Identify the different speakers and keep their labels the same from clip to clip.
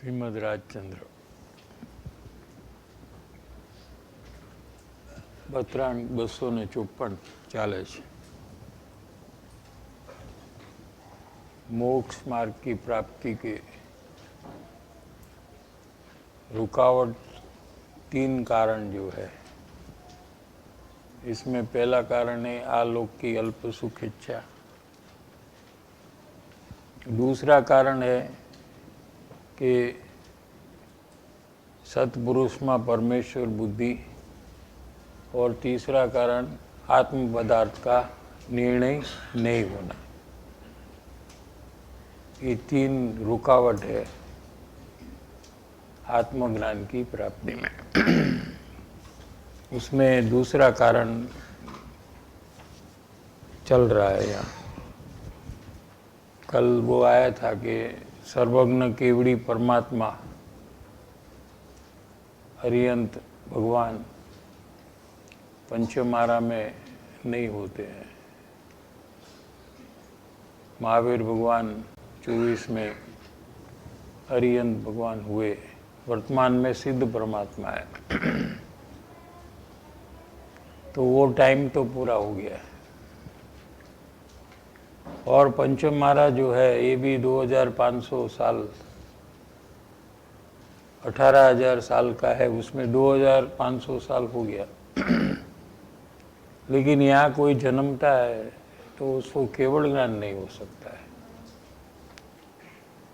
Speaker 1: શ્રીમદ રાજચંદ્ર બત્રાણ 254 ચાલે છે। मोक्ष मार्ग की प्राप्ति के रुकावट 3 कारण जो है, इसमें पहला कारण है आलोक की अल्प सुख इच्छा। दूसरा कारण है कि सत्पुरुष में परमेश्वर बुद्धि, और तीसरा कारण आत्म पदार्थ का निर्णय नहीं होना। ये 3 रुकावट है आत्मज्ञान की प्राप्ति में। उसमें दूसरा कारण चल रहा है यहाँ। कल वो आया था कि सर्वज्ञ केवड़ी परमात्मा अरिहंत भगवान पंचमारा में नहीं होते हैं। महावीर भगवान 24 में अरिहंत भगवान हुए, वर्तमान में सिद्ध परमात्मा है। तो वो टाइम तो पूरा हो गया है। और पंचमारा जो है ये भी 2500 साल 18,000 साल का है, उसमें 2500 साल हो गया। लेकिन यहाँ कोई जन्मता है तो उसको केवल ज्ञान नहीं हो सकता है।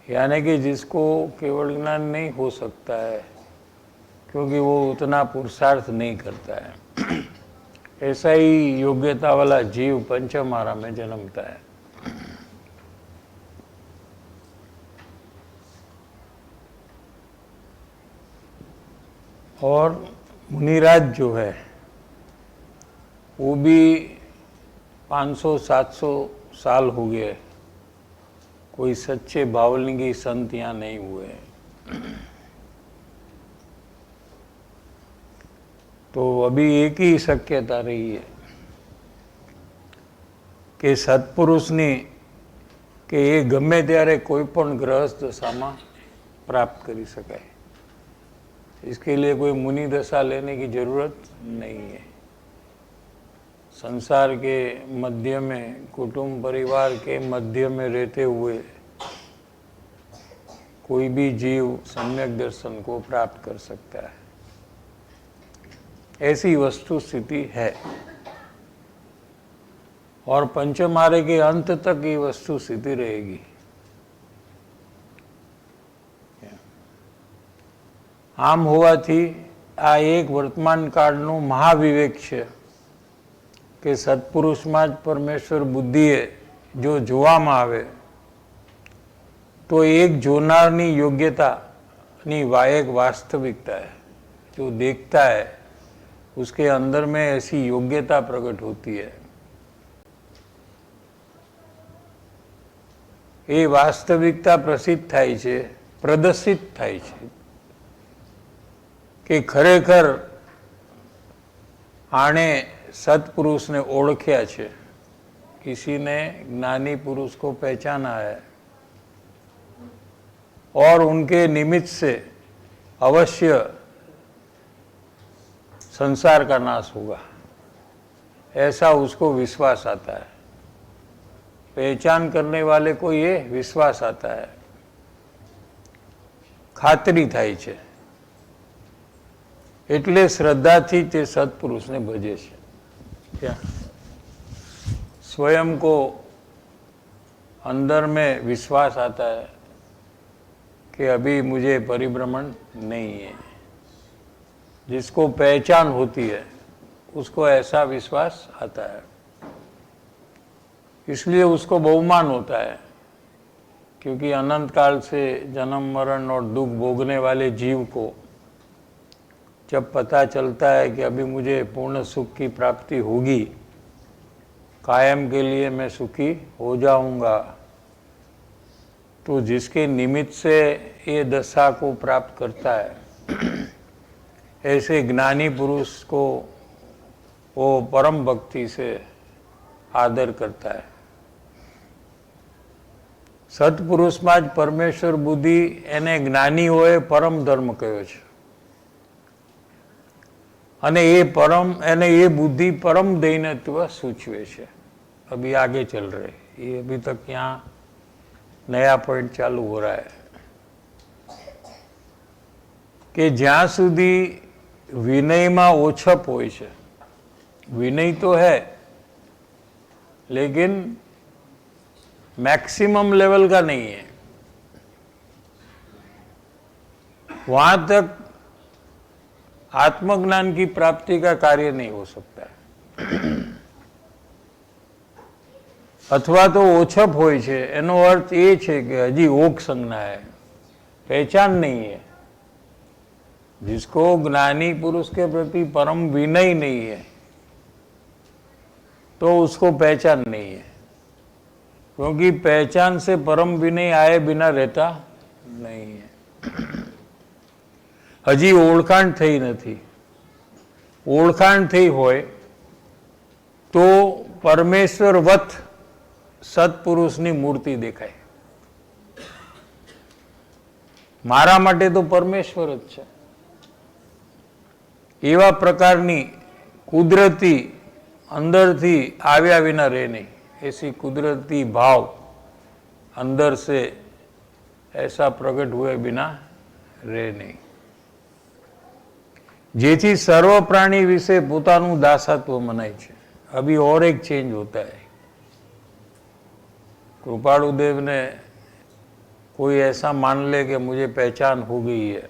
Speaker 1: यानी कि जिसको केवल ज्ञान नहीं हो सकता है क्योंकि वो उतना पुरुषार्थ नहीं करता है, ऐसा ही योग्यता वाला जीव पंचमारा में जन्मता है। और मुनिराज जो है वो भी 500-700 साल हो गए, कोई सच्चे भावलिंगी संत यहाँ नहीं हुए। तो अभी एक ही शक्यता रही है कि सत्पुरुष ने कि ये गमे त्यारे कोईपण ग्रहस्थ दशाમાં प्राप्त करी सके। इसके लिए कोई मुनि दशा लेने की जरूरत नहीं है। संसार के मध्य में, कुटुंब परिवार के मध्य में रहते हुए कोई भी जीव सम्यक दर्शन को प्राप्त कर सकता है। ऐसी वस्तु स्थिति है और पंचमारे के अंत तक ये वस्तु स्थिति रहेगी। आम होवाथी आ एक वर्तमान काळનું महाविवेक છે કે સત્પુરુષમાં જ પરમેશ્વર બુદ્ધિએ જો જોવામાં આવે तो एक જોનારની યોગ્યતાની એક वास्तविकता है। जो देखता है उसके अंदर में ऐसी योग्यता प्रकट होती है। ये वास्तविकता प्रसिद्ध थाय छे, प्रदर्शित थाय छे कि खरेखर आने सत्पुरुष ने ओळख्या छे, किसी ने ज्ञानी पुरुष को पहचाना है और उनके निमित्त से अवश्य संसार का नाश होगा, ऐसा उसको विश्वास आता है। पहचान करने वाले को ये विश्वास आता है, खातरी थाय छे। એટલે શ્રદ્ધાથી તે સત્પુરુષને ભજે છે। क्या स्वयं को अंदर में विश्वास आता है कि अभी मुझे परिभ्रमण नहीं है। जिसको पहचान होती है उसको ऐसा विश्वास आता है, इसलिए उसको बहुमान होता है। क्योंकि अनंत काल से जन्म मरण और दुख भोगने वाले जीव को जब पता चलता है कि अभी मुझे पूर्ण सुख की प्राप्ति होगी, कायम के लिए मैं सुखी हो जाऊंगा, तो जिसके निमित्त से ये दशा को प्राप्त करता है, ऐसे ज्ञानी पुरुष को वो परम भक्ति से आदर करता है। સત્પુરુષમાં જ પરમેશ્વર બુદ્ધિ એને જ્ઞાનીઓએ પરમ ધર્મ કહ્યો છે અને એ बुद्धि परम दैनत्व सूचवे છે। अभी आगे चल रहे, ये अभी तक यहाँ नया पॉइंट चालू हो रहा है कि જ્યાં સુધી વિનયમાં ઓછપ હોય છે, विनय तो है लेकिन मैक्सिमम लेवल का नहीं है, वहां तक आत्मज्ञान की प्राप्ति का कार्य नहीं हो सकता है। अथवा तो ओछप होय छे एनो अर्थ ये छे कि हजी ओक संज्ञा है, पहचान नहीं है। जिसको ज्ञानी पुरुष के प्रति परम विनय नहीं है तो उसको पहचान नहीं है, क्योंकि पहचान से परम विनय आए बिना रहता नहीं है। हजी ओळखाण थई नथी, ओळखाण थई होय तो परमेश्वरवत सत्पुरुषनी मूर्ति देखाय। मारा माटे तो परमेश्वर ज छे, एवा प्रकारनी कुदरती अंदर थी आव्या विना रहे नहीं, ऐसी कुदरती भाव अंदर से ऐसा प्रकट हुए बिना रहे नहीं, जेथी सर्व प्राणी विषे पोतानु दासत्व मनाय छे। अभी और एक चेंज होता है। कृपालुदेव ने कोई ऐसा मान ले कि मुझे पहचान हो गई है,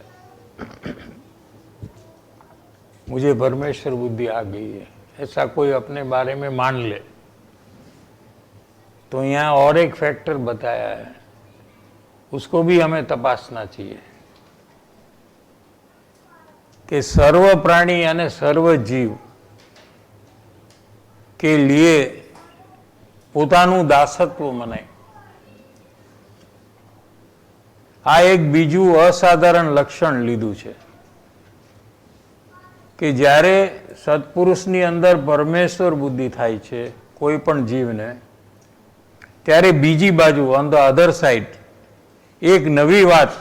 Speaker 1: मुझे परमेश्वर बुद्धि आ गई है, ऐसा कोई अपने बारे में मान ले तो यहाँ और एक फैक्टर बताया है, उसको भी हमें तपासना चाहिए कि सर्व प्राणी यानी सर्व जीव के लिए પોતાનું દાસત્વ મનાય। આ એક બીજું અસાધારણ લક્ષણ લીધું છે કે જ્યારે સત્પુરુષની અંદર પરમેશ્વર બુદ્ધિ થાય છે કોઈ પણ જીવને, ત્યારે બીજી બાજુ ઓન ધ અધર સાઇડ એક નવી વાત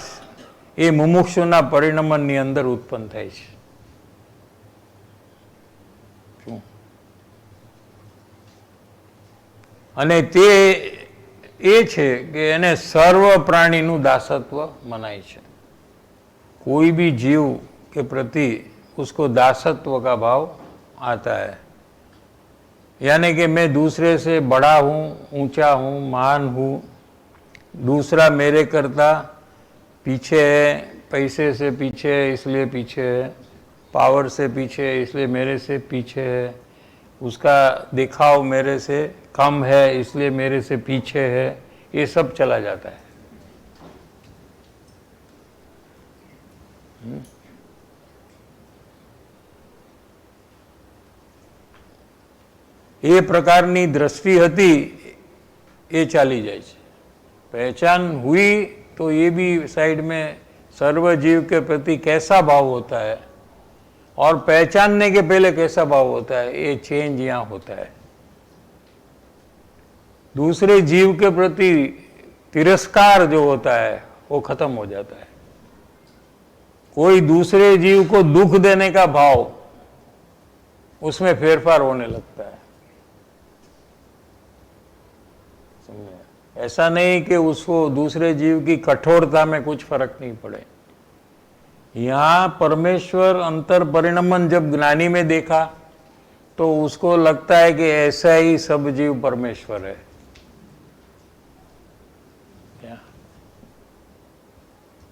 Speaker 1: એ મુમુક્ષુના પરિણમનની અંદર ઉત્પન્ન થાય છે। અને તે એ છે કે એને સર્વ પ્રાણીનું દાસત્વ મનાય છે। कोई भी जीव के प्रति उसको दासत्व का भाव आता है, यानी कि मैं दूसरे से बड़ा हूँ, ऊंचा हूँ, महान हूँ, दूसरा मेरे करता पीछे है, पैसे से पीछे है इसलिए पीछे है, पावर से पीछे है इसलिए मेरे से पीछे है, उसका दिखाव मेरे से कम है इसलिए मेरे से पीछे है, ये सब चला जाता है। ये प्रकारनी दृष्टि हती ये चाली जाए छे। पहचान हुई तो ये भी साइड में सर्व जीव के प्रति कैसा भाव होता है और पहचानने के पहले कैसा भाव होता है, ये चेंज यहाँ होता है। दूसरे जीव के प्रति तिरस्कार जो होता है वो खत्म हो जाता है। कोई दूसरे जीव को दुख देने का भाव, उसमें फेरफार होने लगता है। ऐसा नहीं कि उसको दूसरे जीव की कठोरता में कुछ फर्क नहीं पड़े। यहाँ परमेश्वर अंतर परिणमन जब ज्ञानी में देखा तो उसको लगता है कि ऐसा ही सब जीव परमेश्वर है।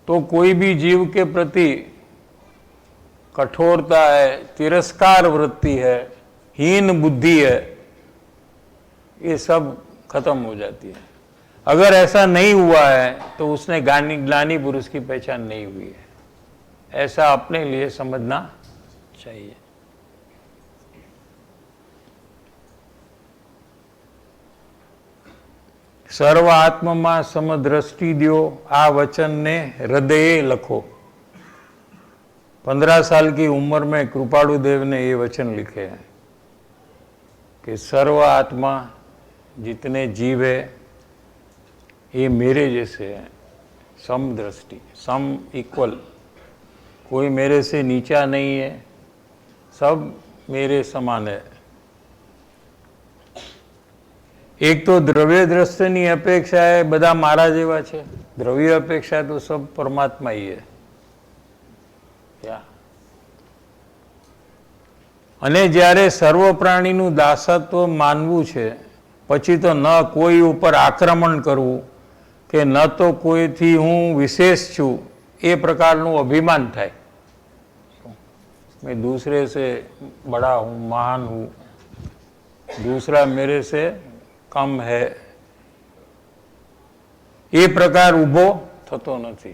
Speaker 1: तो कोई भी जीव के प्रति कठोरता है, तिरस्कार वृत्ति है, हीन बुद्धि है, ये सब खत्म हो जाती है। अगर ऐसा नहीं हुआ है तो उसने ज्ञानी पुरुष की पहचान नहीं हुई है, ऐसा अपने लिए समझना चाहिए। सर्व आत्मा समदृष्टि द्यो, आ वचन ने हृदय लखो। 15 साल की उम्र में कृपालुदेव ने ये वचन लिखे हैं कि सर्व आत्मा जितने जीव है ये मेरे जैसे है, सम दृष्टि, सम इक्वल, कोई मेरे से नीचा नहीं है, सब मेरे समान है। एक तो દ્રવ્ય દ્રષ્ટિની અપેક્ષા એ બધા મારા જેવા છે, દ્રવ્ય અપેક્ષા તો સબ પરમાત્મા ही है। અને જ્યારે સર્વ પ્રાણીનું દાસત્વ માનવું છે, પછી તો ન કોઈ ઉપર આક્રમણ કરવું કે ન તો કોઈથી હું વિશેષ છું, એ પ્રકારનું અભિમાન થાય। मैं दूसरे से बड़ा हूँ, महान हूँ, दूसरा मेरे से कम है, ये प्रकार ઊભો થતો નથી।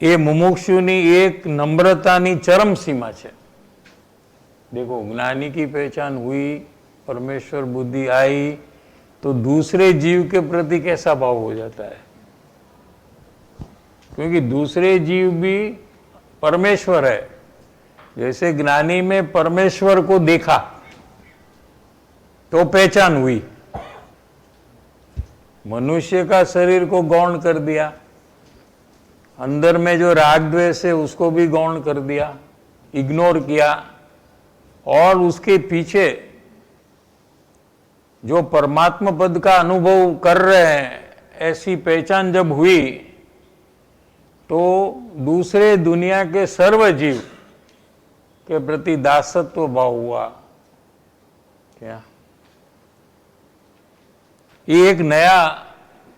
Speaker 1: એ મુમુક્ષુની એક નમ્રતાની ચરમ सीमा છે। देखो, ज्ञानी की पहचान हुई, परमेश्वर बुद्धि आई, तो दूसरे जीव के प्रति कैसा भाव हो जाता है, क्योंकि दूसरे जीव भी परमेश्वर है। जैसे ज्ञानी में परमेश्वर को देखा तो पहचान हुई, मनुष्य का शरीर को गौण कर दिया, अंदर में जो राग द्वेष है उसको भी गौण कर दिया, इग्नोर किया, और उसके पीछे जो परमात्मा पद का अनुभव कर रहे हैं, ऐसी पहचान जब हुई तो दूसरे दुनिया के सर्व जीव के प्रति दासत्व भाव हुआ। क्या ये एक नया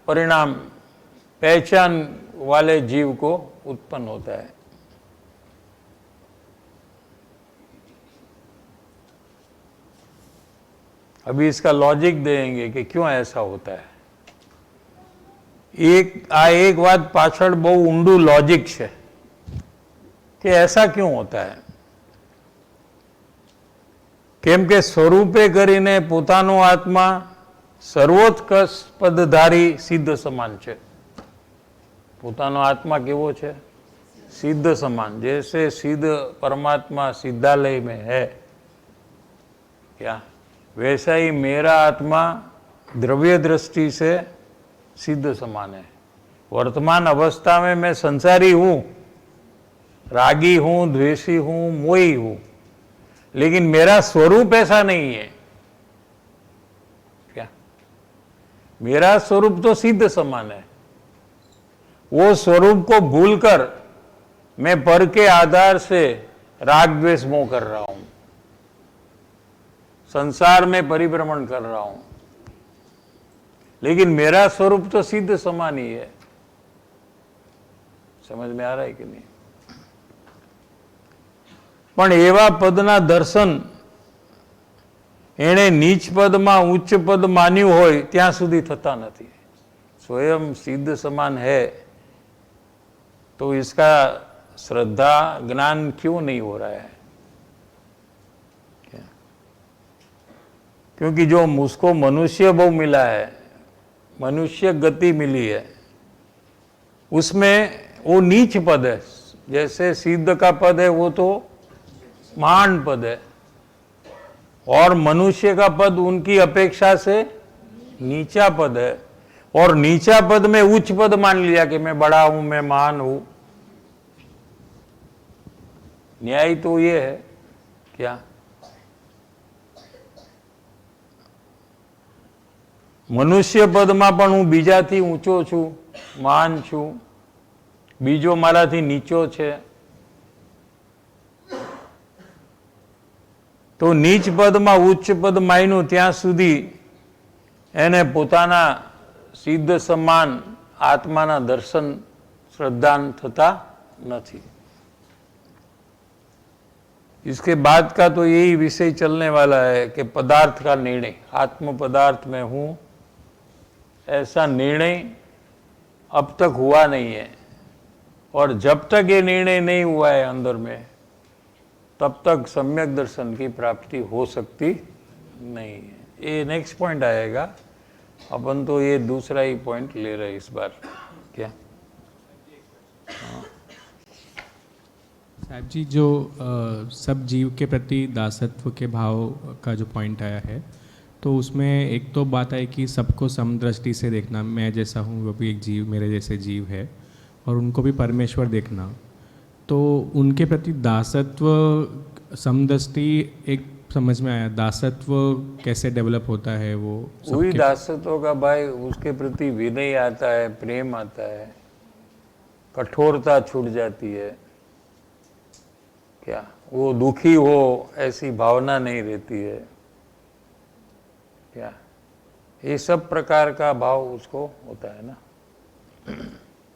Speaker 1: परिणाम पहचान वाले जीव को उत्पन्न होता है। अभी इसका लॉजिक देंगे कि क्यों ऐसा होता है। एक बात पाछड़ बहु ઊંડું लॉजिक है कि ऐसा क्यों होता है। केम के स्वरूपे करीने पोतानो आत्मा सर्वोत्कर्ष पदधारी सिद्ध समान है। पोतानो आत्मा केवो है? सिद्ध समान। जैसे सिद्ध परमात्मा सिद्धालय में है, क्या वैसा ही मेरा आत्मा द्रव्य दृष्टि से सिद्ध समान है। वर्तमान अवस्था में मैं संसारी हूं, रागी हूं, द्वेषी हूं, मोही हूं, लेकिन मेरा स्वरूप ऐसा नहीं है। क्या मेरा स्वरूप तो सिद्ध समान है। वो स्वरूप को भूलकर मैं पर के आधार से राग द्वेष मोह कर रहा हूं, संसार में परिभ्रमण कर रहा हूं, लेकिन मेरा स्वरूप तो सिद्ध समान ही है। समझ में आ रहा है कि नहीं? पण एवा पदना दर्शन एणे नीच पद में उच्च पद मान्यु होय त्यां सुधी थता नथी। स्वयं सिद्ध समान है तो इसका श्रद्धा ज्ञान क्यों नहीं हो रहा है? क्योंकि जो मुझको मनुष्य बहु मिला है, मनुष्य गति मिली है, उसमें वो नीच पद है। जैसे सिद्ध का पद है वो तो महान पद है, और मनुष्य का पद उनकी अपेक्षा से नीचा पद है, और नीचा पद में उच्च पद मान लिया कि मैं बड़ा हूं, मैं महान हूं। न्याय तो ये है क्या? मनुष्य पद में पण हूँ बीजाथी ऊंचो छू, महान छू, बीजो माराथी नीचो छे। तो नीच पद में उच्च पद मायनु त्यां सुधी एने पोताना सिद्ध समान आत्माना दर्शन श्रद्धान थता नथी। इसके बाद का तो यही विषय चलने वाला है कि पदार्थ का निर्णय, आत्म पदार्थ में हूं ऐसा निर्णय अब तक हुआ नहीं है, और जब तक ये निर्णय नहीं हुआ है अंदर में, तब तक सम्यक दर्शन की प्राप्ति हो सकती नहीं है। ये नेक्स्ट पॉइंट आएगा, अपन तो ये दूसरा ही पॉइंट ले रहे हैं इस बार। क्या
Speaker 2: साहब जी, जो सब जीव के प्रति दासत्व के भाव का जो पॉइंट आया है, तो उसमें एक तो बात है कि सबको समदृष्टि से देखना, मैं जैसा हूँ वो भी एक जीव, मेरे जैसे जीव है, और उनको भी परमेश्वर देखना। तो उनके प्रति दासत्व, समदृष्टि एक समझ में आया, दासत्व कैसे डेवलप होता है वो
Speaker 1: वही
Speaker 2: सबके।
Speaker 1: दासत्व का भाई, उसके प्रति विनय आता है, प्रेम आता है, कठोरता छूट जाती है, क्या वो दुखी हो ऐसी भावना नहीं रहती है, क्या ये सब प्रकार का भाव उसको होता है ना।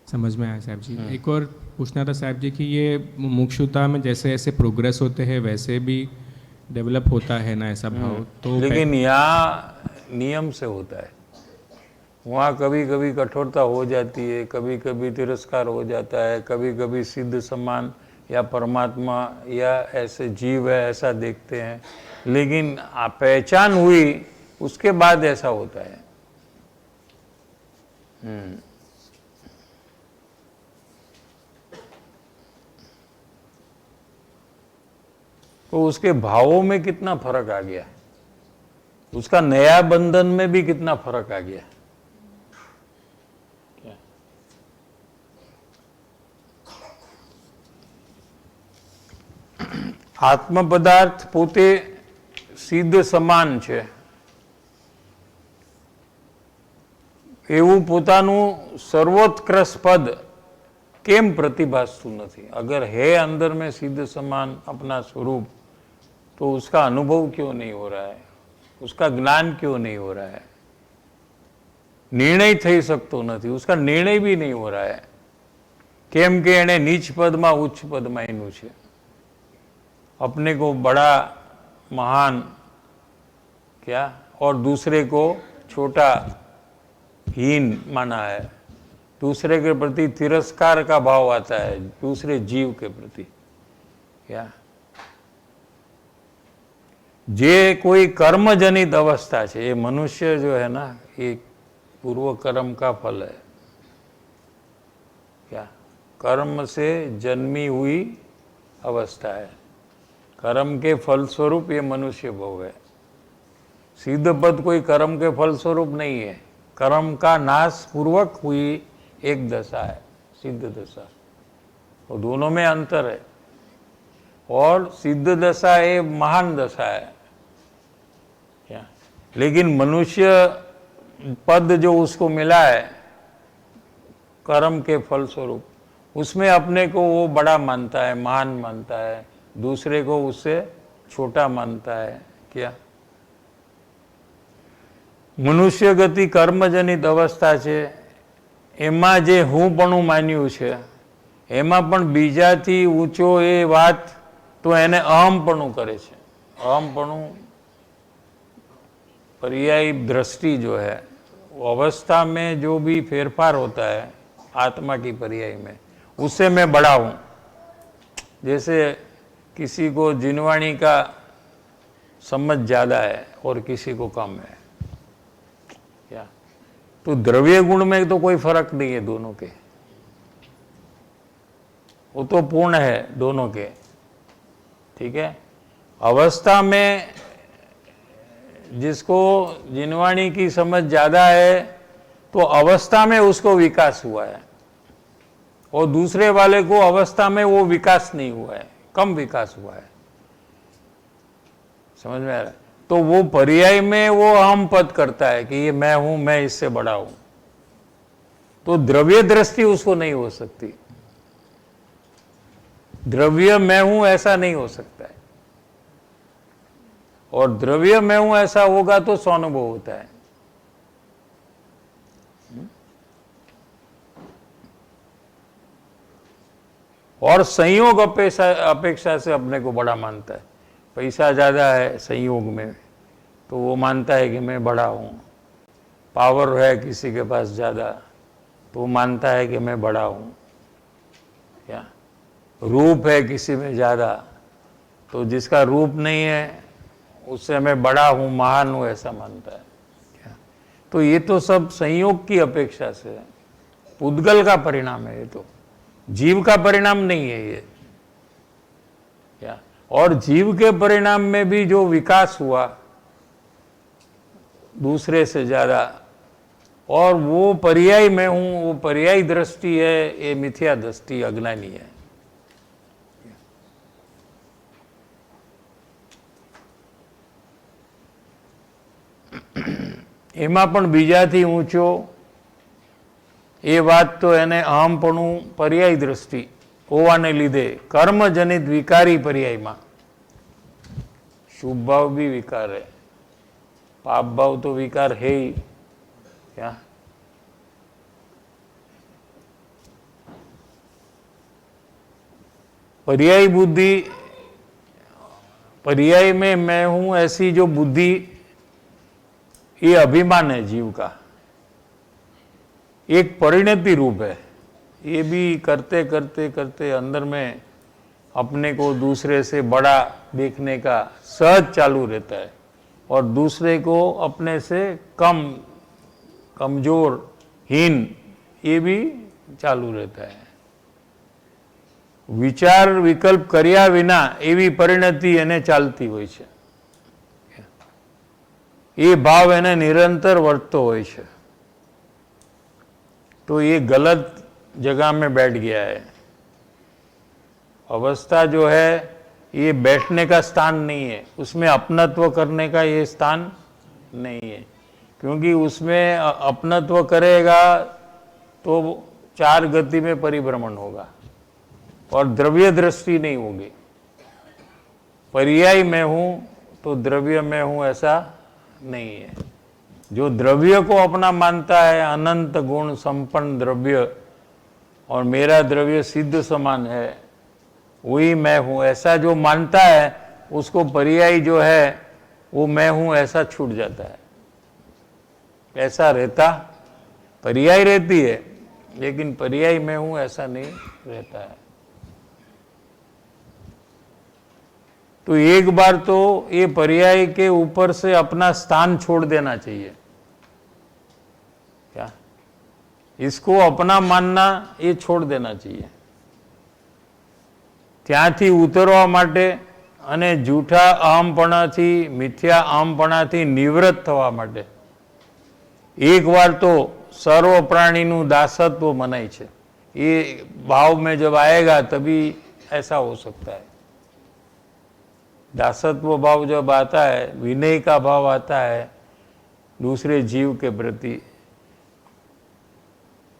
Speaker 2: समझ में आया साहब जी। एक और पूछना था साहब जी कि ये मुमुक्षुता में जैसे जैसे प्रोग्रेस होते हैं वैसे भी डेवलप होता है ना ऐसा भाव, तो
Speaker 1: लेकिन यहाँ नियम से होता है, वहाँ कभी कभी कठोरता हो जाती है, कभी कभी तिरस्कार हो जाता है, कभी कभी सिद्ध समान या परमात्मा या ऐसे जीव है ऐसा देखते हैं, लेकिन पहचान हुई उसके बाद ऐसा होता है। तो उसके भावों में कितना फर्क आ गया, उसका नया बंधन में भी कितना फर्क आ गया। આત્મ પદાર્થ પોતે સિદ્ધ સમાન છે, એવું પોતાનું સર્વોત્કૃષ્ટ પદ કેમ प्रतिभासતું નથી? अगर है अंदर में सिद्ध समान अपना स्वरूप, तो उसका अनुभव क्यों नहीं हो रहा है, उसका ज्ञान क्यों नहीं हो रहा है? निर्णय થઈ શકતો નથી, उसका निर्णय भी नहीं हो रहा है, કેમ કે એને નીચ પદમાં ઉચ્ચ પદમાં એનું છે, अपने को बड़ा महान क्या और दूसरे को छोटा हीन माना है, दूसरे के प्रति तिरस्कार का भाव आता है, दूसरे जीव के प्रति। क्या जे कोई कर्म जनित अवस्था है, ये मनुष्य जो है ना, ये पूर्व कर्म का फल है। क्या कर्म से जन्मी हुई अवस्था है, कर्म के फलस्वरूप ये मनुष्य भोग है। सिद्ध पद कोई कर्म के फलस्वरूप नहीं है, कर्म का नाश पूर्वक हुई एक दशा है सिद्ध दशा, और दोनों में अंतर है। और सिद्ध दशा ये महान दशा है, क्या लेकिन मनुष्य पद जो उसको मिला है कर्म के फलस्वरूप, उसमें अपने को वो बड़ा मानता है, महान मानता है, दूसरे को उससे छोटा मानता है। क्या मनुष्य गति कर्मजनित अवस्था છે, એમાં જે હુંપણું માન્યું છે એમાં પણ બીજાથી ઊંચો એ વાત તો એને અહમપણું કરે છે। અહમપણું पर्यायी दृष्टि जो है, वो अवस्था में जो भी फेरफार होता है आत्मा की पर्याय में, उससे मैं बड़ा हूँ। जैसे किसी को जिनवाणी का समझ ज़्यादा है और किसी को कम है, क्या तो द्रव्य गुण में तो कोई फर्क नहीं है दोनों के, वो तो पूर्ण है दोनों के, ठीक है। अवस्था में जिसको जिनवाणी की समझ ज़्यादा है तो अवस्था में उसको विकास हुआ है, और दूसरे वाले को अवस्था में वो विकास नहीं हुआ है, कम विकास हुआ है। समझ में आ रहा है? तो वो पर्याय में वो अहम पद करता है कि ये मैं हूं, मैं इससे बड़ा हूं, तो द्रव्य दृष्टि उसको नहीं हो सकती। द्रव्य मैं हूं ऐसा नहीं हो सकता है, और द्रव्य मैं हूं ऐसा होगा तो स्वानुभव होता है। और संयोग अपेक्षा से अपने को बड़ा मानता है। पैसा ज़्यादा है संयोग में तो वो मानता है कि मैं बड़ा हूँ, पावर है किसी के पास ज़्यादा तो वो मानता है कि मैं बड़ा हूँ, क्या रूप है किसी में ज़्यादा तो जिसका रूप नहीं है उससे मैं बड़ा हूँ, महान हूँ, ऐसा मानता है। क्या तो ये तो सब संयोग की अपेक्षा से है, पुद्गल का परिणाम है, ये तो जीव का परिणाम नहीं है ये। क्या और जीव के परिणाम में भी जो विकास हुआ दूसरे से ज़्यादा, और वो पर्याय मैं हूँ, वो पर्यायी दृष्टि है, ये मिथ्या दृष्टि अज्ञानी है। એમાં પણ બીજાથી ઊંચો એ વાત તો એને અહમપણું પર્યાય દૃષ્ટિ હોવાને લીધે કર્મજનિત વિકારી પર્યાયમાં शुभ भाव भी विकार है, पाप भाव तो विकार है ही। क्या पर्यायी बुद्धि, पर्याय में मैं हूं ऐसी जो बुद्धि, ये अभिमान है जीव का, एक परिणति रूप है। ये भी करते करते करते अंदर में अपने को दूसरे से बड़ा देखने का सहज चालू रहता है, और दूसरे को अपने से कम, कमजोर, हीन, ये भी चालू रहता है। विचार विकल्प कर्या विना एवी परिणति एने चालती होय छे, ये भाव एने निरंतर वर्ततो होय छे। तो ये गलत जगह में बैठ गया है। अवस्था जो है ये बैठने का स्थान नहीं है, उसमें अपनत्व करने का ये स्थान नहीं है, क्योंकि उसमें अपनत्व करेगा तो चार गति में परिभ्रमण होगा और द्रव्य दृष्टि नहीं होगी। पर्याय में हूं तो द्रव्य में हूं ऐसा नहीं है। जो द्रव्य को अपना मानता है, अनंत गुण संपन्न द्रव्य, और मेरा द्रव्य सिद्ध समान है, वही मैं हूं ऐसा जो मानता है, उसको पर्याय जो है वो मैं हूं ऐसा छूट जाता है। ऐसा रहता, पर्याय रहती है, लेकिन पर्याय मैं हूं ऐसा नहीं रहता है। तो एक बार तो ये पर्याय के ऊपर से अपना स्थान छोड़ देना चाहिए। क्या इसको अपना मानना ये छोड़ देना चाहिए। ત્યાંથી ઉતરવા માટે અને જૂઠા અહમપણાથી, મિથ્યા અહમપણાથી નિવૃત્ત થવા માટે એક વાર તો સર્વ પ્રાણીનું દાસત્વ મનાય છે। ये भाव में जब आएगा तभी ऐसा हो सकता है। दासत्व भाव जब आता है, विनय का भाव आता है दूसरे जीव के प्रति,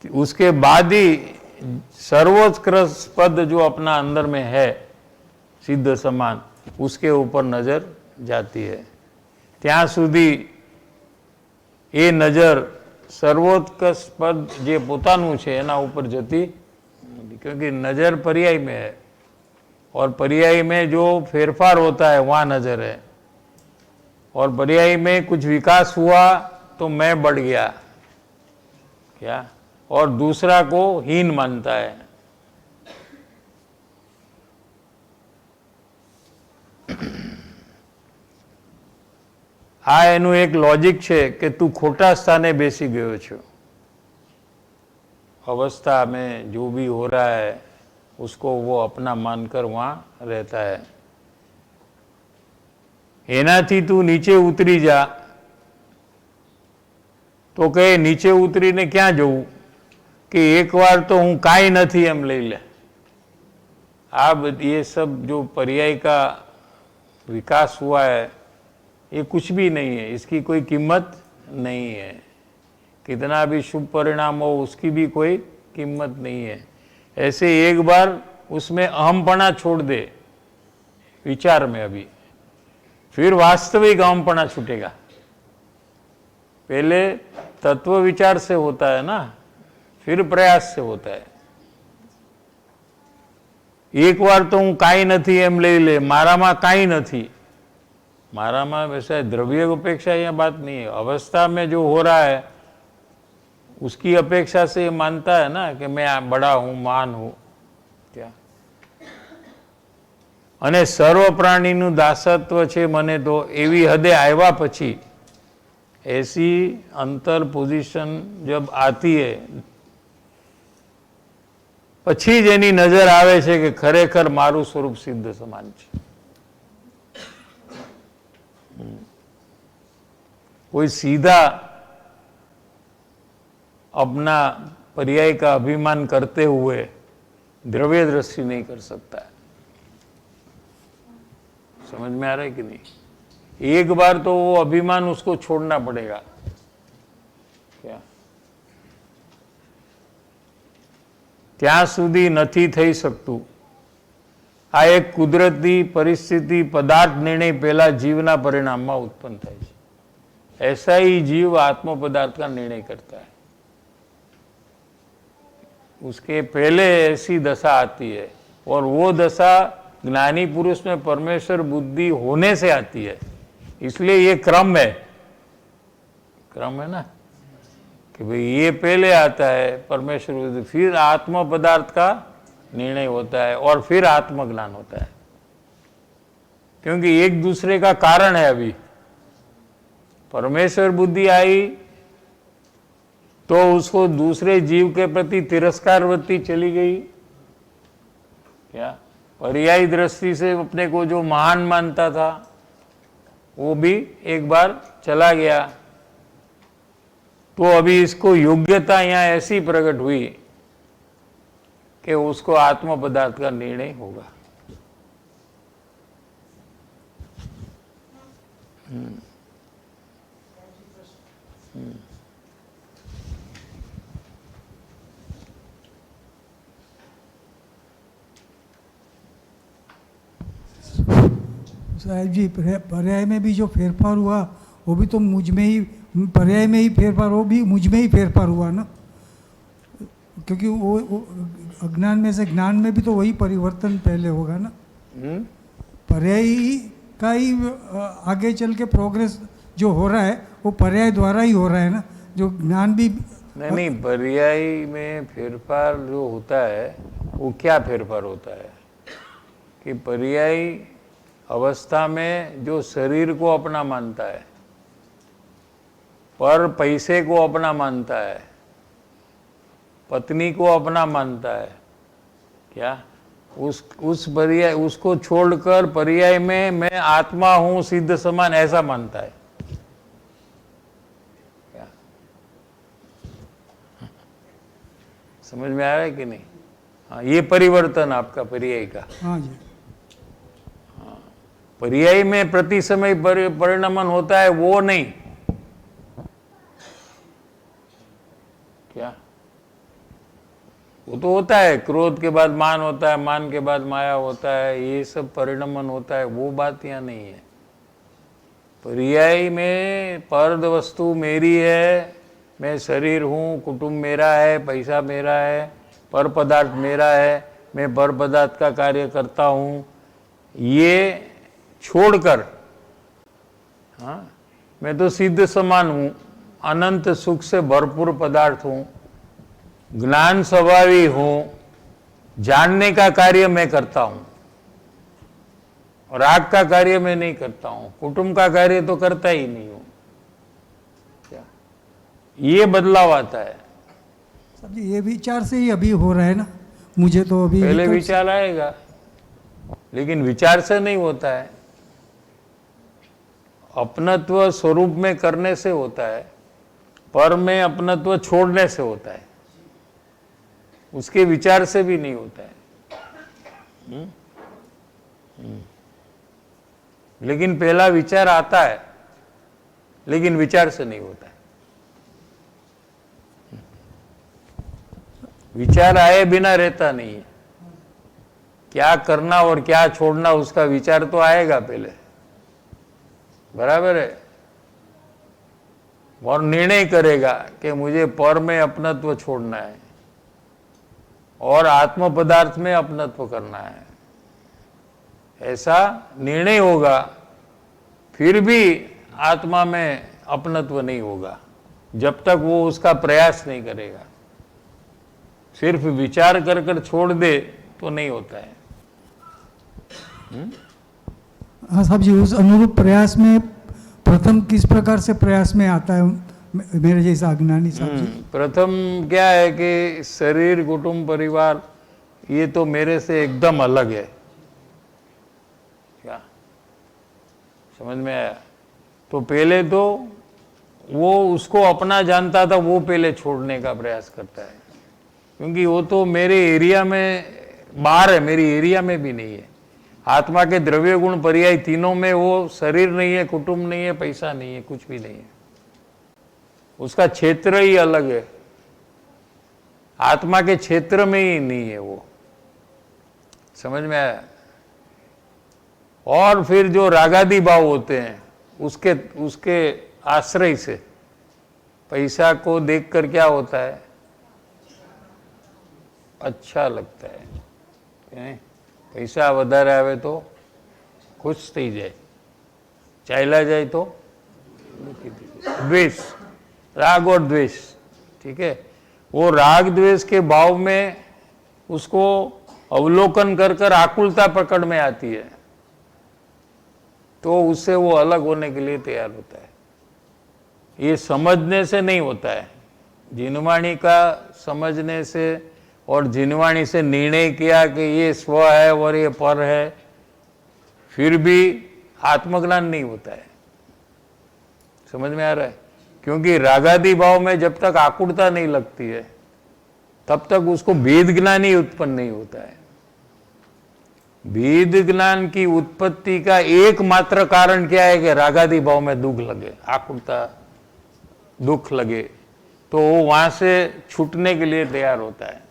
Speaker 1: उसके बाद ही सर्वोत्कृष्ट पद जो अपना अंदर में है सिद्ध समान, उसके ऊपर नजर जाती है। ત્યાં સુધી એ નજર सर्वोत्कृष्ट पद જે પોતાનું છે એના ઉપર જતી નથી, क्योंकि नजर पर्याय में है, और पर्याय में जो फेरफार होता है वहाँ नजर है, और पर्याय में कुछ विकास हुआ तो मैं बढ़ गया, क्या, और दूसरा को हीन मानता है। आ एनु एक लॉजिक है कि तू खोटा स्थाने बेसी गयो छो। अवस्था में जो भी हो रहा है उसको वो अपना मानकर वहां रहता है। एनाथी तू नीचे उतरी जा तो कहे नीचे उतरीने क्या जવું कि एक बार तो हूँ काई नहीं एम लई ले। आप ये सब जो पर्याय का विकास हुआ है ये कुछ भी नहीं है, इसकी कोई कीमत नहीं है। कितना भी शुभ परिणाम हो उसकी भी कोई कीमत नहीं है। ऐसे एक बार उसमें अहमपना छोड़ दे विचार में, अभी फिर वास्तविक अहमपना छूटेगा। पहले तत्व विचार से होता है ना, फिर प्रयास से होता है। एक बार तो हूँ काई नहीं एम ले ले, मारामा काई नहीं, मारामा वैसा द्रव्य अपेक्षा यह बात नहीं है। अवस्था में जो हो रहा है उसकी अपेक्षा से मानता है ना कि मैं बड़ा हूँ, महान हूँ, क्या। अने सर्व प्राणीनु दासत्व छे मने तो एवी हदे आव्या पछी ऐसी अंतर पोजीशन जब आती है પછી જ એની નજર આવે છે કે ખરેખર મારું સ્વરૂપ સિદ્ધ સમાન છે। कोई सीधा अपना पर्याय का अभिमान करते हुए द्रव्य दृष्टि नहीं कर सकता है। समझ में आ रहा है कि नहीं? एक बार तो वो अभिमान उसको छोड़ना पड़ेगा। क्या ત્યાં સુધી નથી થઈ શકતું। આ એક કુદરતી પરિસ્થિતિ પદાર્થ નિર્ણય પહેલા જીવના પરિણામમાં उत्पन्न થાય છે। ऐसा ही जीव आत्म पदार्थ का निर्णय करता है। उसके पहले ऐसी दशा आती है और वो दशा ज्ञानी पुरुष में परमेश्वर बुद्धि होने से आती है। इसलिए ये क्रम है, क्रम है ना, कि भाई ये पहले आता है परमेश्वर बुद्धि, फिर आत्म पदार्थ का निर्णय होता है और फिर आत्मज्ञान होता है। क्योंकि एक दूसरे का कारण है। अभी परमेश्वर बुद्धि आई तो उसको दूसरे जीव के प्रति तिरस्कार वृत्ति चली गई। क्या पर्यायी दृष्टि से अपने को जो महान मानता था वो भी एक बार चला गया। तो अभी इसको योग्यता यहाँ ऐसी प्रकट हुई कि उसको आत्म पदार्थ का निर्णय होगा।
Speaker 3: साहब जी, पर्याय में भी जो फेरफार हुआ वो भी तो मुझ में ही, पर्याय में ही फेरफार, वो भी मुझ में ही फेरफार हुआ ना, क्योंकि वो अज्ञान में से ज्ञान में भी तो वही परिवर्तन पहले होगा ना। पर्याय का ही आगे चल के प्रोग्रेस जो हो रहा है वो पर्याय द्वारा ही हो रहा है ना, जो ज्ञान भी
Speaker 1: नहीं, पर्याय में फेरफार जो होता है वो क्या फेरफार होता है कि पर्यायी अवस्था में जो शरीर को अपना मानता है, पर पैसे को अपना मानता है, पत्नी को अपना मानता है, क्या उस पर्याय उसको छोड़कर पर्याय में मैं आत्मा हूं सिद्ध समान ऐसा मानता है। क्या समझ में आ रहा है कि नहीं? हाँ, ये परिवर्तन आपका पर्याय का।
Speaker 3: हाँ जी,
Speaker 1: पर्याय में प्रति समय परिणमन होता है वो नहीं। क्या वो तो होता है, क्रोध के बाद मान होता है, मान के बाद माया होता है, ये सब परिणमन होता है, वो बात यहाँ नहीं है। पर्याय में पर वस्तु मेरी है, मैं शरीर हूँ, कुटुंब मेरा है, पैसा मेरा है, पर पदार्थ मेरा है, मैं पर पदार्थ का कार्य करता हूँ, ये छोड़कर, हाँ, मैं तो सिद्ध समान हूँ, अनंत सुख से भरपूर पदार्थ हूँ, ज्ञान स्वभावी हूँ, जानने का कार्य मैं करता हूँ, राग का कार्य मैं नहीं करता हूँ, कुटुंब का कार्य तो करता ही नहीं हूँ। क्या ये बदलाव आता है?
Speaker 3: सब ये विचार से ही अभी हो रहा है ना, मुझे तो अभी
Speaker 1: पहले विचार आएगा, लेकिन विचार से नहीं होता है, अपनत्व स्वरूप में करने से होता है, पर में अपनत्व छोड़ने से होता है, उसके विचार से भी नहीं होता है। लेकिन पहला विचार आता है, लेकिन विचार से नहीं होता है। विचार आए बिना रहता नहीं है। क्या करना और क्या छोड़ना उसका विचार तो आएगा पहले, बराबर है, और निर्णय करेगा कि मुझे पर में अपनत्व छोड़ना है और आत्म पदार्थ में अपनत्व करना है, ऐसा निर्णय होगा। फिर भी आत्मा में अपनत्व नहीं होगा जब तक वो उसका प्रयास नहीं करेगा। सिर्फ विचार कर कर छोड़ दे तो नहीं होता है।
Speaker 3: हाँ साहब जी, उस अनुरूप प्रयास में प्रथम किस प्रकार से प्रयास में आता है मेरे जैसा अज्ञानी साहब जी?
Speaker 1: प्रथम क्या है कि शरीर, कुटुंब, परिवार ये तो मेरे से एकदम अलग है। क्या समझ में आया? तो पहले तो वो उसको अपना जानता था, वो पहले छोड़ने का प्रयास करता है, क्योंकि वो तो मेरे एरिया में बाहर है, मेरी एरिया में भी नहीं है। आत्मा के द्रव्य गुण पर्याय तीनों में वो शरीर नहीं है, कुटुंब नहीं है, पैसा नहीं है, कुछ भी नहीं है। उसका क्षेत्र ही अलग है, आत्मा के क्षेत्र में ही नहीं है वो। समझ में आया? और फिर जो रागादि भाव होते हैं उसके उसके आश्रय से पैसा को देखकर क्या होता है? अच्छा लगता है। पैसा વધારે આવે तो खुश થઈ જાય, ચાલ્યા જાય तो द्वेष, राग और द्वेष, ठीक है। वो राग द्वेष के भाव में उसको अवलोकन कर कर आकुलता पकड़ में आती है, तो उससे वो अलग होने के लिए तैयार होता है। ये समझने से नहीं होता है, जिनवाणी का समझने से और जिनवाणी से निर्णय किया कि ये स्व है और ये पर है, फिर भी आत्मज्ञान नहीं होता है। समझ में आ रहा है? क्योंकि रागादि भाव में जब तक आकुलता नहीं लगती है तब तक उसको भेद ज्ञान ही उत्पन्न नहीं होता है। भेद ज्ञान की उत्पत्ति का एकमात्र कारण क्या है कि रागादि भाव में दुख लगे, आकुलता दुख लगे, तो वो वहां से छूटने के लिए तैयार होता है।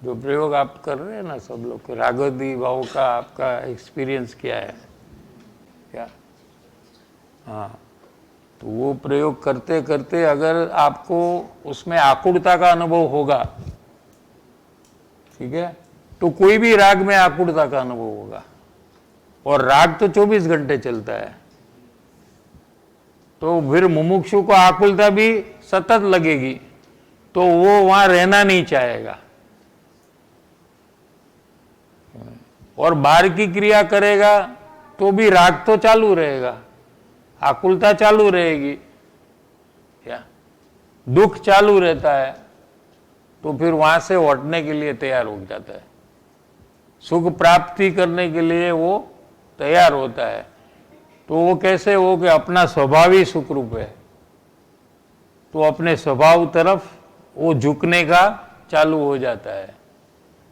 Speaker 1: जो प्रयोग आप कर रहे हैं ना सब लोग, रागादि भाव का आपका एक्सपीरियंस क्या है क्या? हाँ, तो वो प्रयोग करते करते अगर आपको उसमें आकुलता का अनुभव होगा, ठीक है, तो कोई भी राग में आकुलता का अनुभव होगा। और राग तो 24 घंटे चलता है, तो फिर मुमुक्षु को आकुलता भी सतत लगेगी, तो वो वहां रहना नहीं चाहेगा और बाहर की क्रिया करेगा तो भी राग तो चालू रहेगा, आकुलता चालू रहेगी, क्या दुख चालू रहता है, तो फिर वहां से हटने के लिए तैयार हो जाता है। सुख प्राप्ति करने के लिए वो तैयार होता है। तो वो कैसे हो कि अपना स्वभाव ही सुख रूप है, तो अपने स्वभाव तरफ वो झुकने का चालू हो जाता है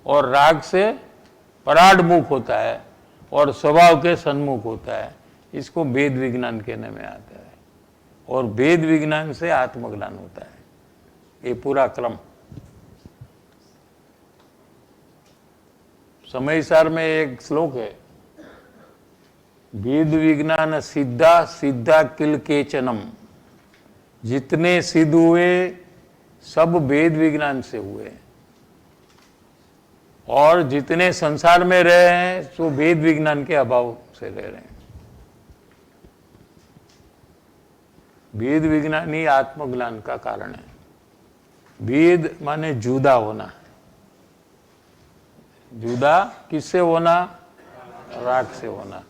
Speaker 1: और राग से पराडमुख होता है और स्वभाव के सन्मुख होता है। इसको भेद विज्ञान कहने में आता है, और भेद विज्ञान से आत्मज्ञान होता है। ये पूरा क्रम। समयसार में एक श्लोक है, भेद विज्ञान सिद्धा सिद्धा किल केचनम, जितने सिद्ध हुए सब भेद विज्ञान से हुए, और जितने संसार में रहे हैं सो भेद विज्ञान के अभाव से रह रहे हैं। भेद विज्ञान ही आत्मज्ञान का कारण है। भेद माने जुदा होना। जुदा किससे होना? राग से होना,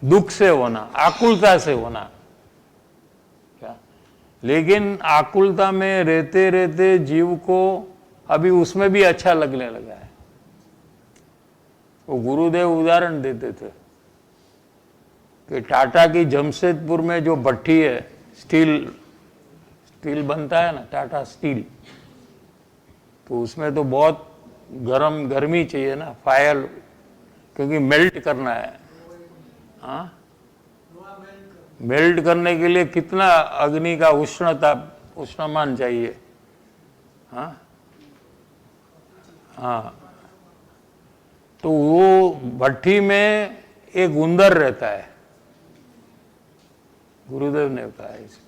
Speaker 1: दुख से होना, आकुलता से होना। क्या? लेकिन आकुलता में रहते रहते जीव को अभी उसमें भी अच्छा लगने लगा है। वो गुरुदेव उदाहरण देते थे कि टाटा की जमशेदपुर में जो भट्टी है, स्टील बनता है ना, टाटा स्टील, तो उसमें तो बहुत गर्मी चाहिए ना, फायर, क्योंकि मेल्ट करना है। हाँ, मेल्ट करने के लिए कितना अग्नि का उष्णमान चाहिए। हाँ हाँ, तो वो भट्टी में एक उंदर रहता है, गुरुदेव ने कहा इसे,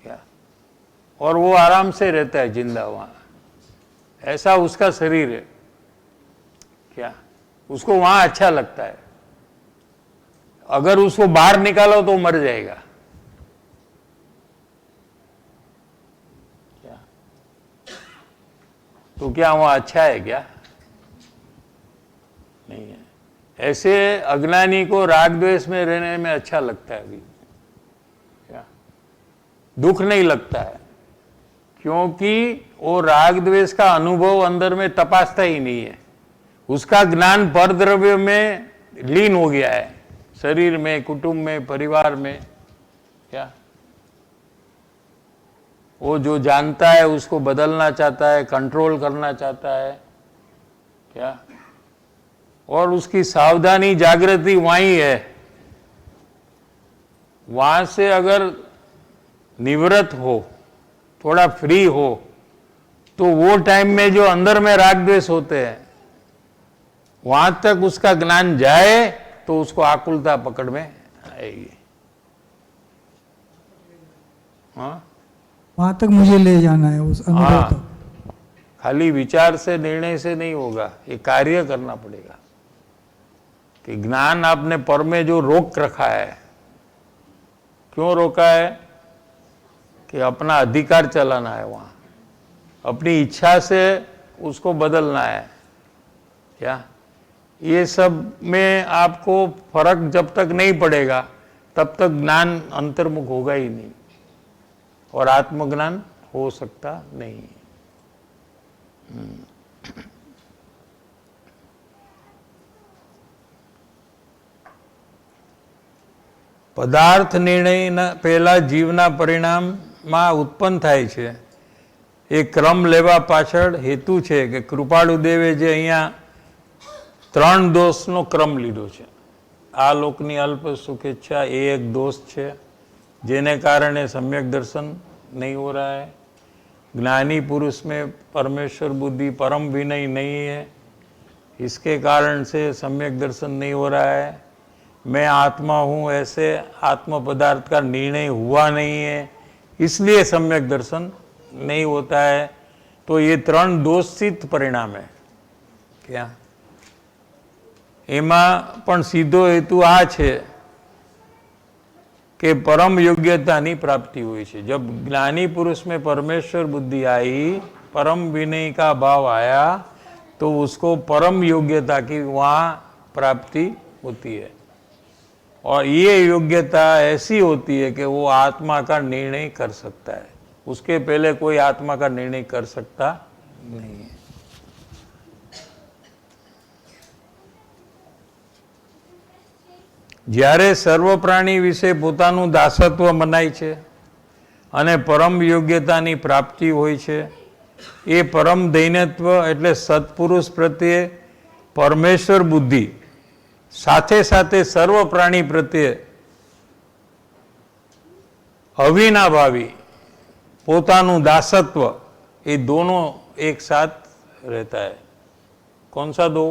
Speaker 1: क्या, और वो आराम से रहता है जिंदा वहां। ऐसा उसका शरीर है, क्या, उसको वहां अच्छा लगता है। अगर उसको बाहर निकालो तो मर जाएगा। क्या? तो क्या वहां अच्छा है क्या? नहीं है। ऐसे अज्ञानी को राग द्वेष में रहने में अच्छा लगता है। अभी क्या? दुख नहीं लगता है, क्योंकि वो राग द्वेष का अनुभव अंदर में तपासता ही नहीं है। उसका ज्ञान पर द्रव्य में लीन हो गया है, शरीर में, कुटुंब में, परिवार में। क्या वो जो जानता है उसको बदलना चाहता है, कंट्रोल करना चाहता है। क्या और उसकी सावधानी, जागृति वहीं है। वहां से अगर निवृत्त हो, थोड़ा फ्री हो, तो वो टाइम में जो अंदर में राग द्वेष होते हैं, वहां तक उसका ज्ञान जाए तो उसको आकुलता पकड़ में आएगी। हाँ,
Speaker 3: वहां तक मुझे ले जाना है उस अनुभव तक।
Speaker 1: खाली विचार से, निर्णय से नहीं होगा, ये कार्य करना पड़ेगा। कि ज्ञान आपने पर में जो रोक रखा है, क्यों रोका है? कि अपना अधिकार चलाना है, वहां अपनी इच्छा से उसको बदलना है। क्या ये सब में आपको फर्क जब तक नहीं पड़ेगा तब तक ज्ञान अंतर्मुख होगा ही नहीं, और आत्मज्ञान हो सकता नहीं। પદાર્થ નિર્ણયના પહેલા જીવના પરિણામમાં ઉત્પન્ન થાય છે। એ ક્રમ લેવા પાછળ હેતુ છે કે કૃપાળુ દેવે જે અહીંયા 3 दोषનો ક્રમ લીધો છે। આ લોકની અલ્પ સુખેચ્છા એ એક दोष છે, જેને કારણે सम्यक दर्शन नहीं हो रहा है। ज्ञानी पुरुष में परमेश्वर बुद्धि, परम विनय नहीं है, इसके कारण से सम्यक दर्शन नहीं हो रहा है। मैं आत्मा हूँ ऐसे आत्म पदार्थ का निर्णय हुआ नहीं है, इसलिए सम्यक दर्शन नहीं होता है। तो ये 3 दोषित परिणाम है। क्या एमा पण सीधो हेतु आ छे कि परम योग्यता की प्राप्ति हुई है। जब ज्ञानी पुरुष में परमेश्वर बुद्धि आई, परम विनय का भाव आया, तो उसको परम योग्यता की वहाँ प्राप्ति होती है। और ये योग्यता ऐसी होती है कि वो आत्मा का निर्णय कर सकता है, उसके पहले कोई आत्मा का निर्णय कर सकता नहीं है। જ્યારે સર્વ પ્રાણી વિશે પોતાનું દાસત્વ મનાય છે અને પરમ યોગ્યતાની પ્રાપ્તિ હોય છે, એ પરમ દૈનત્વ એટલે સત્પુરુષ પ્રત્યે પરમેશ્વર બુદ્ધિ સાથે સાથે સર્વ પ્રાણી પ્રત્યે અવિનાભાવી પોતાનું દાસત્વ, ये दोनों एक साथ रहता है। कौन सा दो?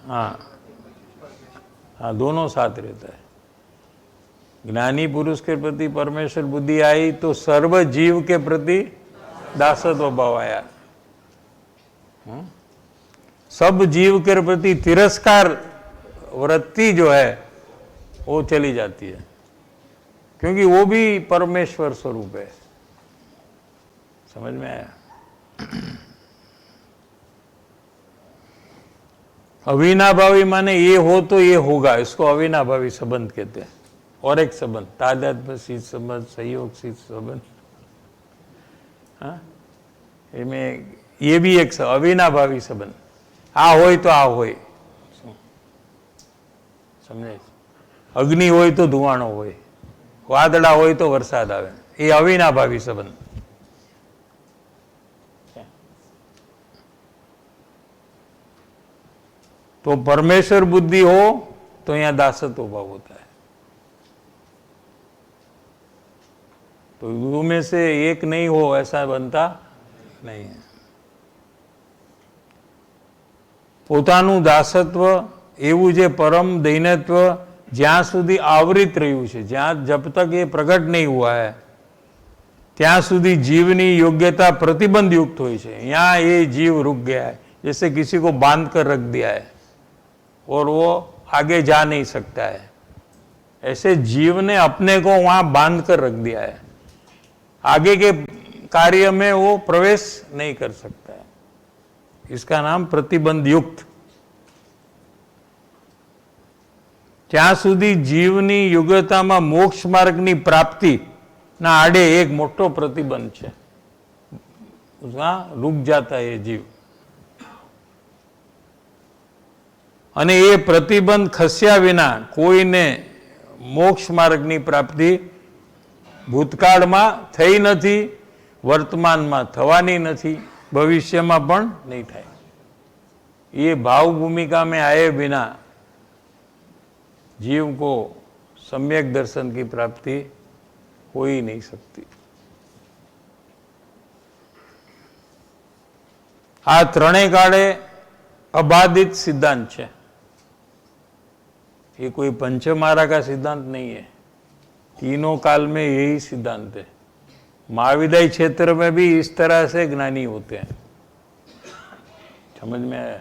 Speaker 1: हाँ हाँ, दोनों साथ रहता है। ज्ञानी पुरुष के प्रति परमेश्वर बुद्धि आई तो सर्व जीव के प्रति दासत्व भाव आया। सब जीव के प्रति तिरस्कार वृत्ति जो है वो चली जाती है, क्योंकि वो भी परमेश्वर स्वरूप है। समझ में आया? अविनाभावी माने ये हो तो ये होगा, इसको अविनाभावी संबंध कहते हैं। और एक संबंध तादात्म्य सिद्ध संबंध, सहयोग सिद्ध संबंध, हाँ, ये भी एक अविनाभावी संबंध। आ होय तो आ होय, समझे? अग्नि होय तो धुआणो होय, वादड़ा होय तो वरसाद आवे, ये अविनाभावी संबंध। तो परमेश्वर बुद्धि हो तो यहाँ दासत्व भाव होता है। तो दो में से एक नहीं हो ऐसा बनता नहीं है। પોતાનું દાસત્વ એવું જે પરમ દૈનત્વ જ્યાં સુધી આવૃત રહ્યું છે, जब तक ये प्रकट नहीं हुआ है ત્યાં સુધી जीवनी योग्यता प्रतिबंध युक्त हुई है। यहाँ ये जीव रुक गया है, जैसे किसी को बांध कर रख दिया है और वो आगे जा नहीं सकता है, ऐसे जीव ने अपने को वहां बांध कर रख दिया है, आगे के कार्य में वो प्रवेश नहीं कर सकता है। इसका नाम प्रतिबंध युक्त। ત્યાં સુધી જીવની યોગ્યતામાં મોક્ષ માર્ગની પ્રાપ્તિ ના આડે એક મોટો પ્રતિબંધ છે, वहां रुक जाता है ये जीव। અને એ પ્રતિબંધ ખસ્યા વિના કોઈને મોક્ષ માર્ગની પ્રાપ્તિ ભૂતકાળમાં થઈ નથી, વર્તમાનમાં થવાની નથી, ભવિષ્યમાં પણ નહીં થાય। ये भाव भूमिका में आए बिना जीव को सम्यक दर्शन की प्राप्ति हो ही नहीं सकती। आ त्रणेय काळे अबाधित सिद्धांत है। ये कोई पंचमारा का सिद्धांत नहीं है, तीनों काल में यही सिद्धांत है। महाविद्यालय क्षेत्र में भी इस तरह से ज्ञानी होते हैं। समझ में आया?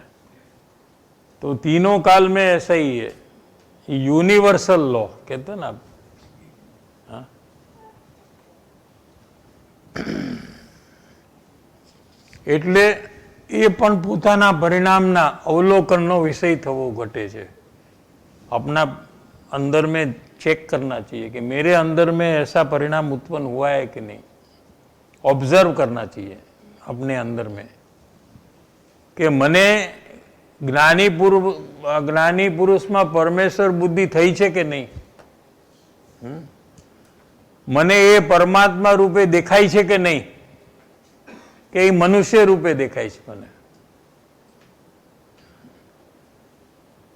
Speaker 1: तो तीनों काल में ऐसा ही है, यूनिवर्सल लॉ कहते हैं ना आप। हाँ? એટલે એ પણ પોતાના પરિણામના અવલોકનનો વિષય થવો ઘટે છે। अपना अंदर में चेक करना चाहिए कि मेरे अंदर में ऐसा परिणाम उत्पन्न हुआ है कि नहीं। ऑब्जर्व करना चाहिए अपने अंदर में कि मने ज्ञानी पुरुष में परमेश्वर बुद्धि थई छे के नहीं, मने ये परमात्मा रूपे देखाय छे के नहीं, कि ये मनुष्य रूपे देखाय छे मने।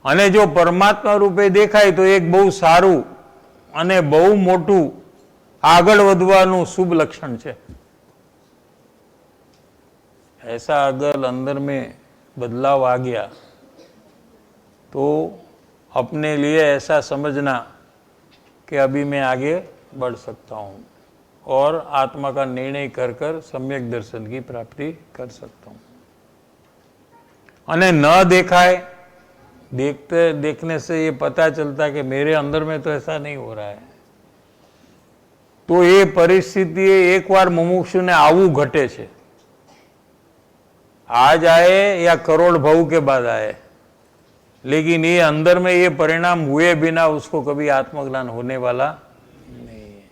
Speaker 1: અને જો પરમાત્મા રૂપે દેખાય તો એક બહુ સારું અને બહુ મોટું આગળ વધવાનું શુભ લક્ષણ છે। ऐसा अगर अंदर में बदलाव आ गया तो अपने लिए ऐसा समझना कि अभी मैं आगे बढ़ सकता हूँ और आत्मा का निर्णय कर कर सम्यक दर्शन की प्राप्ति कर सकता हूँ। अने न देखाय, देखने से ये पता चलता कि मेरे अंदर में तो ऐसा नहीं हो रहा है, तो ये परिस्थिति एक बार मुमुक्षु ने आवू घटे छे। आज आए या करोड़ भव के बाद आए, लेकिन ये अंदर में ये परिणाम हुए बिना उसको कभी आत्मज्ञान होने वाला नहीं है।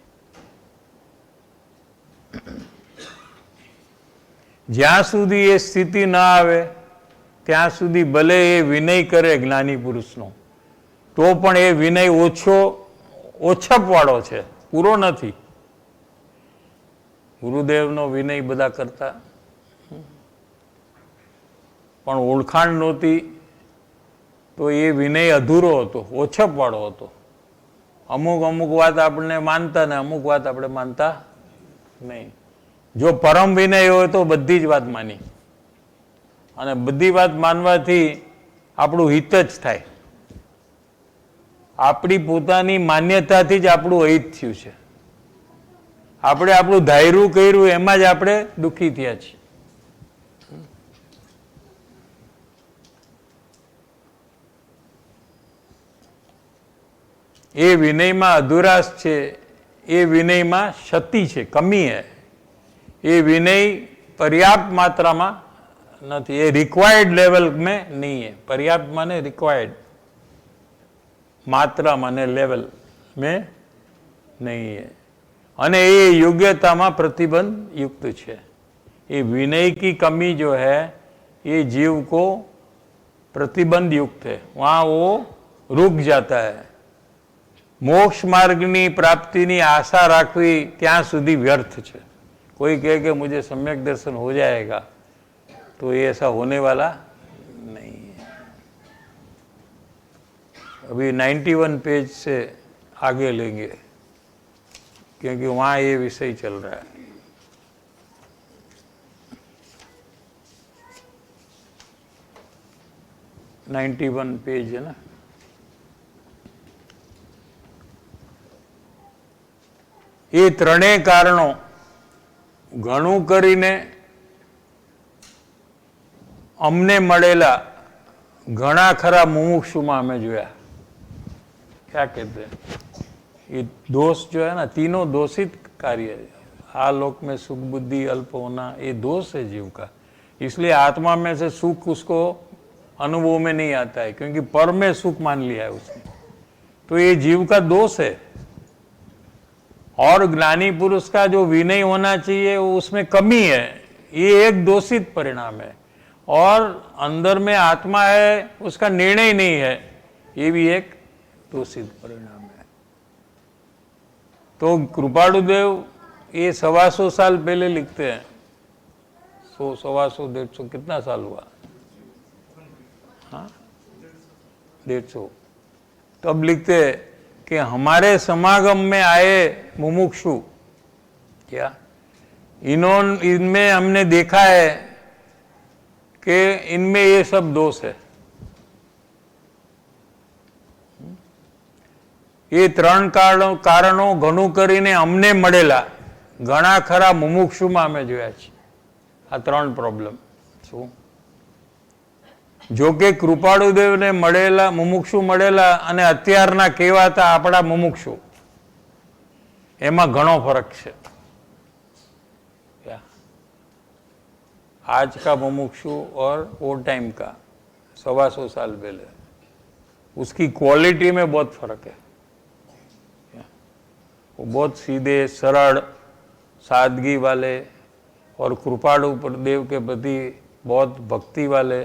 Speaker 1: ज्यां સુધી ये स्थिति न आवे ત્યાં સુધી ભલે એ વિનય કરે જ્ઞાની પુરુષનો, તો પણ એ વિનય ઓછપવાળો છે, પૂરો નથી। ગુરુદેવનો વિનય બધા કરતા, પણ ઓળખાણ નહોતી તો એ વિનય અધૂરો હતો, ઓછપવાળો હતો। અમુક વાત આપણને માનતા ને અમુક વાત આપણે માનતા નહીં। જો પરમ વિનય હોય તો બધી જ વાત માની, અને બધી વાત માનવાથી આપણું હિત જ થાય। આપણી પોતાની માન્યતાથી જ આપણું અહિત થયું છે। આપણે આપણું ધાર્યું કર્યું એમાં જ આપણે દુઃખી થયા છીએ। એ વિનયમાં અધુરાશ છે, એ વિનયમાં ક્ષતિ છે, કમી है। એ વિનય पर्याप्त मात्राમાં नहीं, ये रिक्वायर्ड लेवल में नहीं है। पर्याप्त माने रिक्वायर्ड, मात्रा माने लेवल में नहीं है। अने ये योग्यता में प्रतिबंध युक्त है। ये विनय की कमी जो है ये जीव को प्रतिबंध युक्त है, वहाँ वो रुक जाता है। मोक्ष मार्गनी प्राप्तिनी आशा राखवी त्यां सुधी व्यर्थ है। कोई कहे कि मुझे सम्यक दर्शन हो जाएगा, तो ये ऐसा होने वाला नहीं है। अभी 91 पेज से आगे लेंगे क्योंकि वहाँ ये विषय चल रहा है। नाइन्टी पेज है ना। ये त्रणेय कारणों घणું કરીને अमने मळेला घणा खरा मुमुक्षुमा हमें जोया। क्या कहते हैं, ये दोष जो है ना, तीनों दोषित कार्य है। आलोक में सुख बुद्धि अल्प होना ये दोष है जीव का। इसलिए आत्मा में से सुख उसको अनुभव में नहीं आता है, क्योंकि पर में सुख मान लिया है उसने। तो ये जीव का दोष है। और ज्ञानी पुरुष का जो विनय होना चाहिए वो उसमें कमी है, ये एक दोषित परिणाम है, और अंदर में आत्मा है उसका निर्णय नहीं है, ये भी एक दूषित परिणाम है। तो कृपाणुदेव ये 125 साल पहले लिखते हैं, 100, 125, 150, कितना साल हुआ? हाँ, 150। तब लिखते हैं कि हमारे समागम में आए मुमुक्षु, क्या इनमें हमने देखा है कि इनमें ये सब दोष है। ये 3 કારણો ઘણું કરીને અમને મળેલા ઘણા ખરા મુમુક્ષુમાં અમે જોયા છે આ 3 પ્રોબ્લેમ। શું? જો કે કૃપાળુદેવને મળેલા મુમુક્ષુ મળેલા અને અત્યારના કહેવાતા આપણા મુમુક્ષુ, એમાં ઘણો ફરક છે। आज का मुमुक्षु और वो टाइम का 125 साल पहले, उसकी क्वालिटी में बहुत फर्क है। वो बहुत सीधे सरल सादगी वाले और कृपाणु देव के प्रति बहुत भक्ति वाले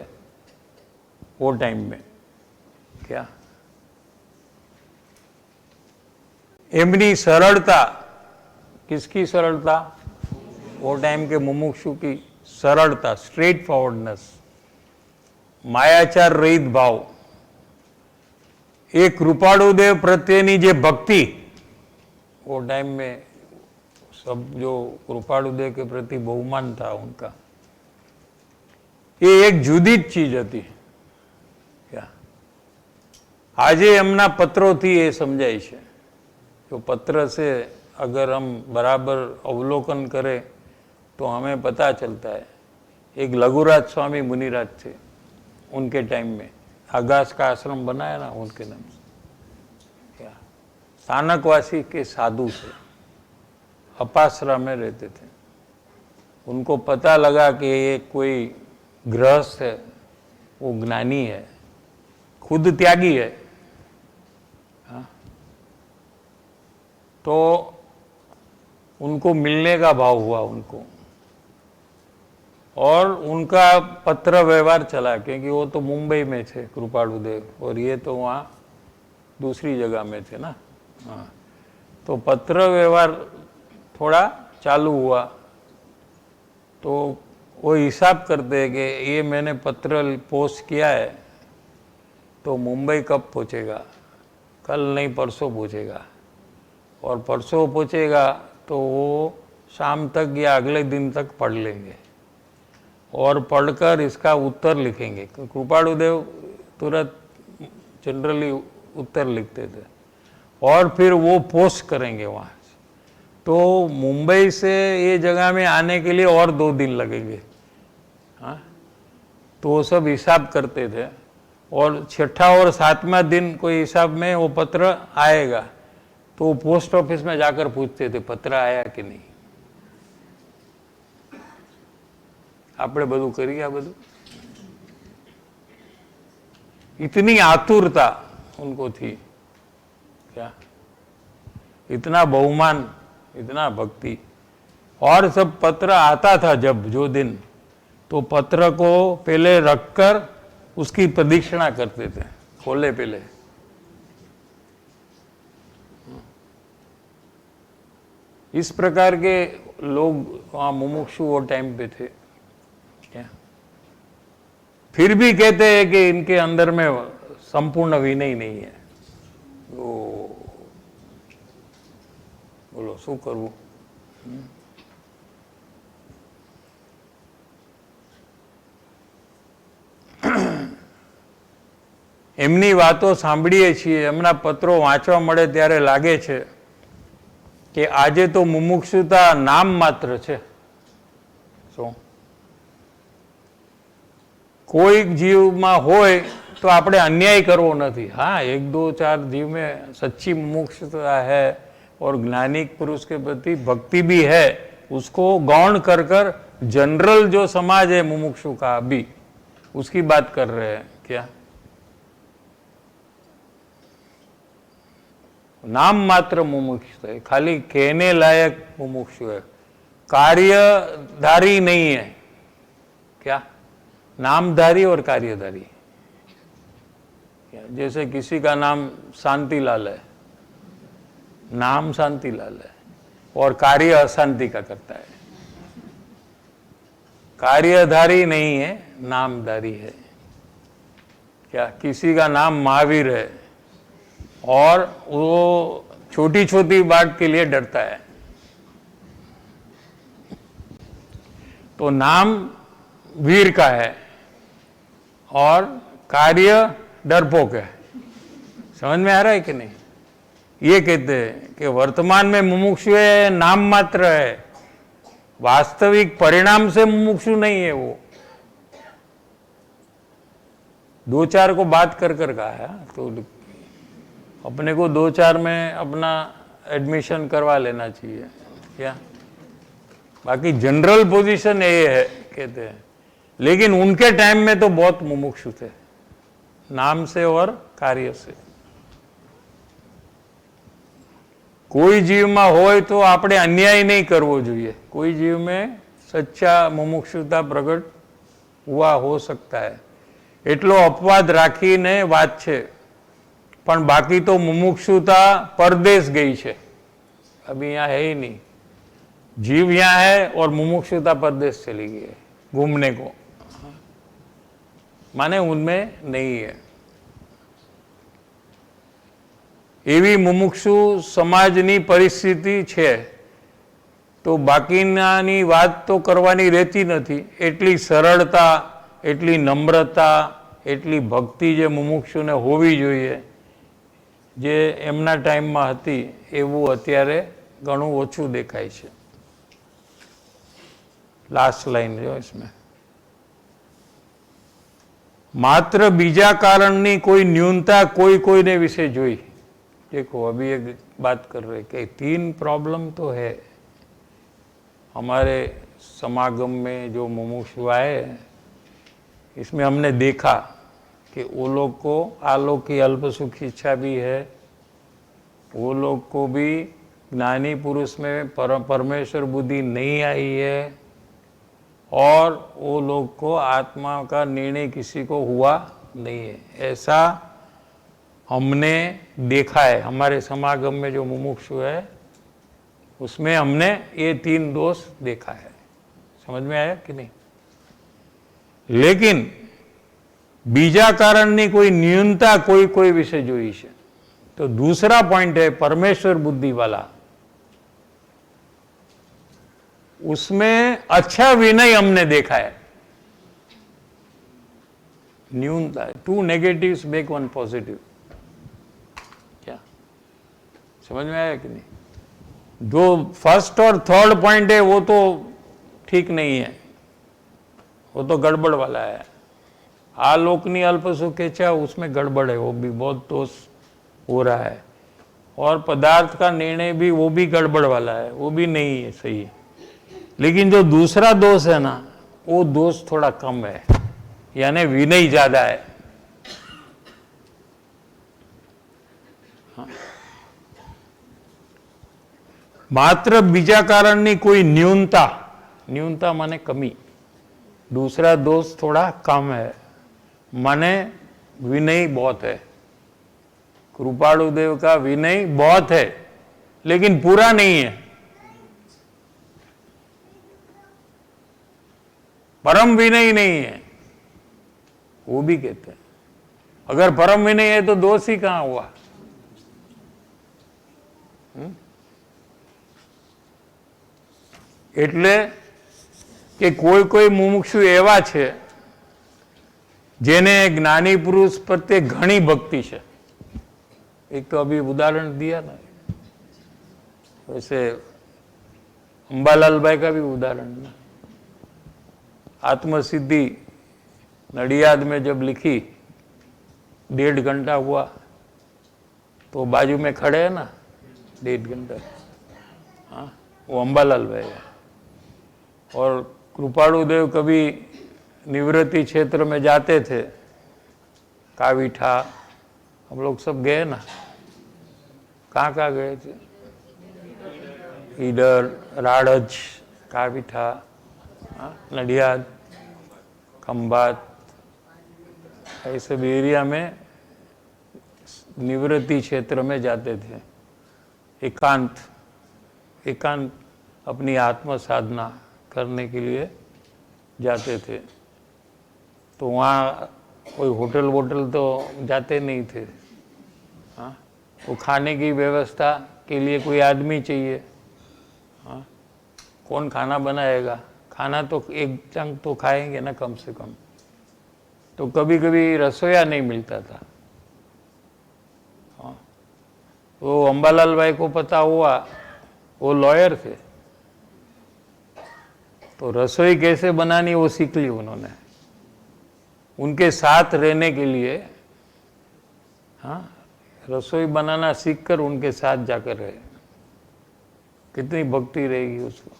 Speaker 1: वो टाइम में। क्या एमनी सरलता, किसकी सरलता? वो टाइम के मुमुक्षु की सरलता, स्ट्रेट फॉरवर्डनेस, मायाचार रहित भाव, एक कृपाणुदेव प्रत्येनी जे भक्ति, वो टाइम में सब जो कृपाणुदेव के प्रति बहुमान था उनका, ये एक जुदी चीज थी। क्या आजे एमना पत्रों थी ये समझाई है। जो पत्र से अगर हम बराबर अवलोकन करें तो हमें पता चलता है। एक लघुराज स्वामी मुनिराज थे, उनके टाइम में आगास का आश्रम बनाया ना उनके नाम से। क्या स्थानकवासी के साधु थे, अपासरा में रहते थे। उनको पता लगा कि ये कोई गृहस्थ है, वो ज्ञानी है, खुद त्यागी है। हाँ? तो उनको मिलने का भाव हुआ उनको, और उनका पत्र व्यवहार चला, क्योंकि वो तो मुंबई में थे कृपाणुदेव और ये तो वहाँ दूसरी जगह में थे ना। हाँ, तो पत्र व्यवहार थोड़ा चालू हुआ। तो वो हिसाब करते हैं कि ये मैंने पत्र पोस्ट किया है तो मुंबई कब पहुँचेगा, कल नहीं परसों पहुँचेगा, और परसों पहुँचेगा तो वो शाम तक या अगले दिन तक पढ़ लेंगे और पढ़कर इसका उत्तर लिखेंगे। कृपाणुदेव तुरंत जनरली उत्तर लिखते थे और फिर वो पोस्ट करेंगे वहाँ से। तो मुंबई से ये जगह में आने के लिए और 2 दिन लगेंगे। हाँ, तो वो सब हिसाब करते थे, और 6ठा और 7वां दिन कोई हिसाब में वो पत्र आएगा तो वो पोस्ट ऑफिस में जाकर पूछते थे पत्र आया कि नहीं। આપણે બધું કરીએ આ બધું? इतनी आतुरता उनको थी। क्या इतना बहुमान, इतना भक्ति। और सब पत्र आता था जब जो दिन, तो पत्र को पहले रखकर उसकी प्रदक्षिणा करते थे, खोले पहले। इस प्रकार के लोग वहाँ मुमुक्षु वो टाइम पे थे। फिर भी कहते हैं कि इनके अंदर में संपूर्ण विनय नहीं है। तो बोलो शू करવું? એમની વાતો સાંભળીએ છીએ, એમના પત્રો વાંચવા મળે ત્યારે લાગે છે કે આજે તો મુમુક્ષુતા નામ માત્ર છે। શું कोई जीव में होय तो आपणे अन्याय करवो नहीं। हाँ, 1, 2, 4 जीव में सच्ची मुमुक्षुता है और ज्ञानिक पुरुष के प्रति भक्ति भी है, उसको गौण कर कर जनरल जो समाज है मुमुक्षु का अभी उसकी बात कर रहे हैं। क्या नाम मात्र मुमुक्षु है, खाली कहने लायक मुमुक्षु है, कार्यधारी नहीं है। क्या? नामधारी और कार्यधारी। जैसे किसी का नाम शांतिलाल है, नाम शांतिलाल है और कार्य अशांति का करता है। कार्यधारी नहीं है, नामधारी है। क्या? किसी का नाम महावीर है और वो छोटी छोटी बात के लिए डरता है, तो नाम वीर का है और कार्य डरपोक है। समझ में आ रहा है कि नहीं? ये कहते हैं कि वर्तमान में मुमुक्षु है, नाम मात्र है, वास्तविक परिणाम से मुमुक्षु नहीं है। वो दो चार को बात कर कहा है, तो अपने को दो चार में अपना एडमिशन करवा लेना चाहिए क्या? बाकी जनरल पोजीशन ये है कहते हैं। लेकिन उनके टाइम में तो बहुत मुमुक्षु थे, नाम से और कार्य से। કોઈ જીવમાં હોય તો આપણે અન્યાય નહીં કરવો જોઈએ। કોઈ જીવ में सच्चा મુમુક્ષુતા પ્રગટ हुआ हो सकता है, એટલો અપવાદ રાખીને વાત છે। પણ બાકી તો મુમુક્ષુતા પરદેશ ગઈ છે, अभी यहाँ है ही नहीं। जीव यहाँ है और मुमुक्षुता परदेश चली गई है घूमने को, माने उनमें नहीं है। એવી મુમુક્ષુ સમાજની પરિસ્થિતિ છે, તો બાકીનાની વાત તો કરવાની રહેતી નથી। એટલી સરળતા, એટલી નમ્રતા, એટલી ભક્તિ જે મુમુક્ષુને હોવી જોઈએ, જે એમના ટાઈમમાં હતી, એવું અત્યારે ઘણું ઓછું દેખાય છે। લાસ્ટ લાઈન જો इसमें, માત્ર બીજા કારણની કોઈ ન્યૂનતા કોઈ કોઈને વિશે જોઈ। देखो अभी एक बात कर रहे कि 3 प्रॉब्लम तो है हमारे समागम में जो मुमुक्षु आए। इसमें हमने देखा कि वो लोग को आलोक की अल्प सुख इच्छा भी है, वो लोग को भी ज्ञानी पुरुष में परमेश्वर बुद्धि नहीं आई है, और वो लोग को आत्मा का निर्णय किसी को हुआ नहीं है। ऐसा हमने देखा है हमारे समागम में जो मुमुक्षु है, उसमें हमने ये 3 दोष देखा है। समझ में आया कि नहीं? लेकिन बीजा कारणनी कोई न्यूनता कोई कोई विषय जोई है। तो दूसरा पॉइंट है परमेश्वर बुद्धि वाला, उसमें अच्छा विनय हमने देखा है। न्यूनता, 2 नेगेटिव्स मेक 1 पॉजिटिव। क्या समझ में आया कि नहीं? जो फर्स्ट और थर्ड पॉइंट है वो तो ठीक नहीं है, वो तो गड़बड़ वाला है। आलोकनी अल्प सुख इच्छा उसमें गड़बड़ है, वो भी बहुत दोष हो रहा है। और पदार्थ का निर्णय भी वो भी गड़बड़ वाला है, वो भी नहीं है सही। लेकिन जो दूसरा दोष है ना, वो दोष थोड़ा कम है, यानी विनय ज्यादा है। हाँ। मात्र बीजा कारणनी कोई न्यूनता, न्यूनता माने कमी, दूसरा दोष थोड़ा कम है, माने विनय बहुत है। कृपालु देव का विनय बहुत है, लेकिन पूरा नहीं है। परम विनय नहीं है, वो भी कहते हैं। अगर परम विनय है तो दोष ही कहां हुआ? એટલે કે કોઈ કોઈ મુમુક્ષુ એવા છે જેને જ્ઞાની પુરુષ પ્રત્યે ઘણી ભક્તિ છે। एक तो अभी उदाहरण दिया ना, वैसे अंबालाल भाई का भी उदाहरण ना। आत्मसिद्धि नडियाद में जब लिखी, 1.5 घंटा हुआ, तो बाजू में खड़े हैं ना 1.5 घंटा, हाँ, वो अंबालाल भाई है। और कृपालु देव कभी निवृत्ति क्षेत्र में जाते थे, कावीठा, हम लोग सब गए ना। कहाँ कहाँ गए थे? ईडर, राड़ज, कावीठा, नडियाद, खंभात, ऐसे एरिया में निवृत्ति क्षेत्र में जाते थे, एकांत अपनी आत्म साधना करने के लिए जाते थे। तो वहाँ कोई होटल वोटल तो जाते नहीं थे। हाँ, वो खाने की व्यवस्था के लिए कोई आदमी चाहिए। हाँ, कौन खाना बनाएगा? खाना तो एक टंग तो खाएंगे ना कम से कम। तो कभी कभी रसोईया नहीं मिलता था। हाँ, वो अंबालाल भाई को पता हुआ, वो लॉयर थे, तो रसोई कैसे बनानी वो सीख ली उन्होंने। उनके साथ रहने के लिए, हाँ, रसोई बनाना सीखकर उनके साथ जाकर रहे। कितनी भक्ति रहेगी उसको।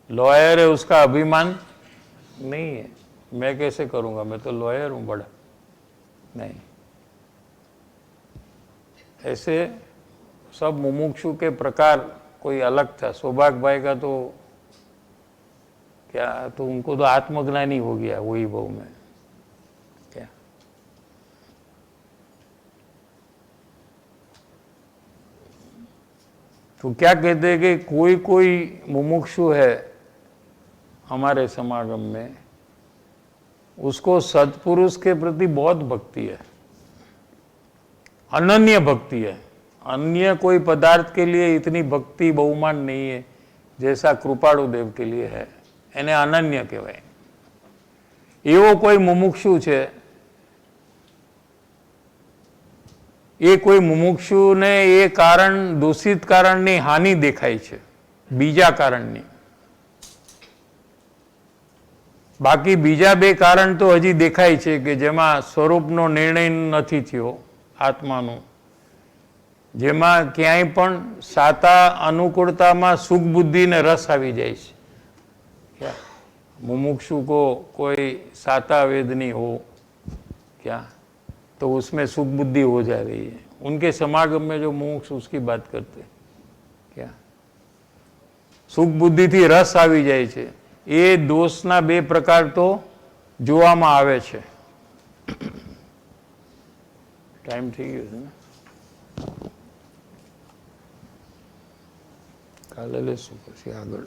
Speaker 1: लॉयर है, उसका अभिमान नहीं है, मैं कैसे करूंगा, मैं तो लॉयर हूं बड़ा, नहीं। ऐसे सब मुमुक्षु के प्रकार कोई अलग था। सौभाग्य भाई का तो क्या, तो उनको तो आत्मज्ञानी हो गया वही भाव में क्या। तो क्या कहते हैं कि कोई कोई मुमुक्षु है हमारे समागम में, उसको सत्पुरुष के प्रति बहुत भक्ति है, अनन्य भक्ति है। अन्य कोई पदार्थ के लिए इतनी भक्ति बहुमान नहीं है जैसा कृपाणु देव के लिए है। એને અનન્ય કહેવાય। એવો કોઈ મુમુક્ષુ છે, એ કોઈ મુમુક્ષુને એ કારણ, દૂષિત કારણની હાનિ દેખાય છે, બીજા કારણની। બાકી બીજા બે કારણ તો હજી દેખાય છે કે જેમાં સ્વરૂપનો નિર્ણય નથી થયો આત્માનો, જેમાં ક્યાંય પણ સાતા અનુકૂળતામાં સુખ બુદ્ધિને રસ આવી જાય છે। क्या मुमुक्षु को कोई साता वेदनी हो क्या, तो उसमें सुख बुद्धि हो जा रही है। उनके समागम में जो मुमुक्षु उसकी बात करते क्या, सुख बुद्धि थी रस આવી જાય છે। એ દોષના બે પ્રકાર તો જોવામાં આવે છે। ટાઈમ થઈ ગયો છે ને, કાલે લેશું પછી આગળ।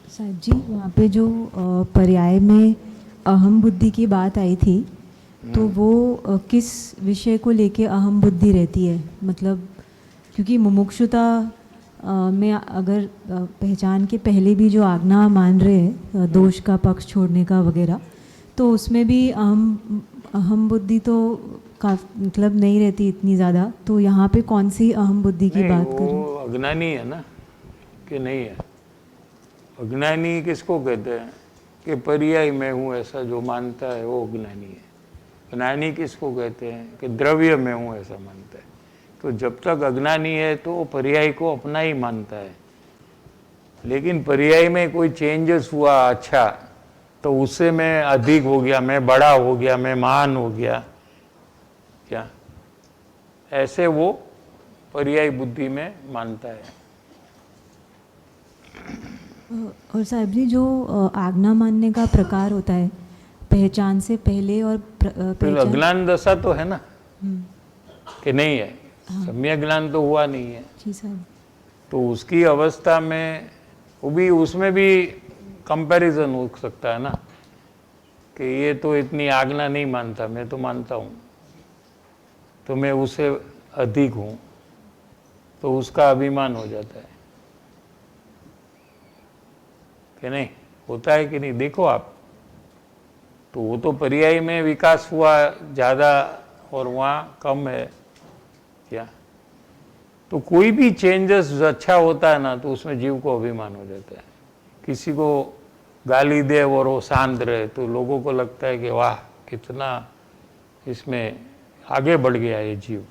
Speaker 4: साहब जी, वहाँ पे जो पर्याय में अहम बुद्धि की बात आई थी, तो वो किस विषय को लेके अहम बुद्धि रहती है? मतलब क्योंकि मुमुक्षुता में अगर पहचान के पहले भी जो आज्ञा मान रहे हैं, दोष का पक्ष छोड़ने का वगैरह, तो उसमें भी अहम बुद्धि तो मतलब नहीं रहती इतनी ज़्यादा। तो यहाँ पे कौन सी अहम बुद्धि की बात करें?
Speaker 1: वो अज्ञानी है ना कि नहीं है? अज्ञानी किसको कहते हैं कि पर्याय में हूँ ऐसा जो मानता है वो अज्ञानी है। ज्ञानी किसको कहते हैं कि द्रव्य में हूँ ऐसा मानता है। तो जब तक अज्ञानी है तो पर्याय को अपना ही मानता है, लेकिन पर्याय में कोई चेंजेस हुआ अच्छा, तो उससे मैं अधिक हो गया, मैं बड़ा हो गया, मैं महान हो गया क्या, ऐसे वो पर्याय बुद्धि में मानता है।
Speaker 4: और साहब जी, जो आज्ञा मानने का प्रकार होता है, पहचान से पहले और
Speaker 1: अज्ञान दशा तो है ना कि नहीं है? हाँ। सम्यक ज्ञान तो हुआ नहीं है
Speaker 4: जी साहब।
Speaker 1: तो उसकी अवस्था में वो भी, उसमें भी कंपैरिजन हो सकता है ना कि ये तो इतनी आज्ञा नहीं मानता, मैं तो मानता हूँ, तो मैं उससे अधिक हूँ, तो उसका अभिमान हो जाता है कि नहीं? होता है कि नहीं? देखो आप, तो वो तो पर्याय में विकास हुआ ज़्यादा और वहाँ कम है क्या। तो कोई भी चेंजेस अच्छा होता है ना, तो उसमें जीव को अभिमान हो जाता है। किसी को गाली दे और वो शांत रहे तो लोगों को लगता है कि वाह कितना इसमें आगे बढ़ गया ये जीव।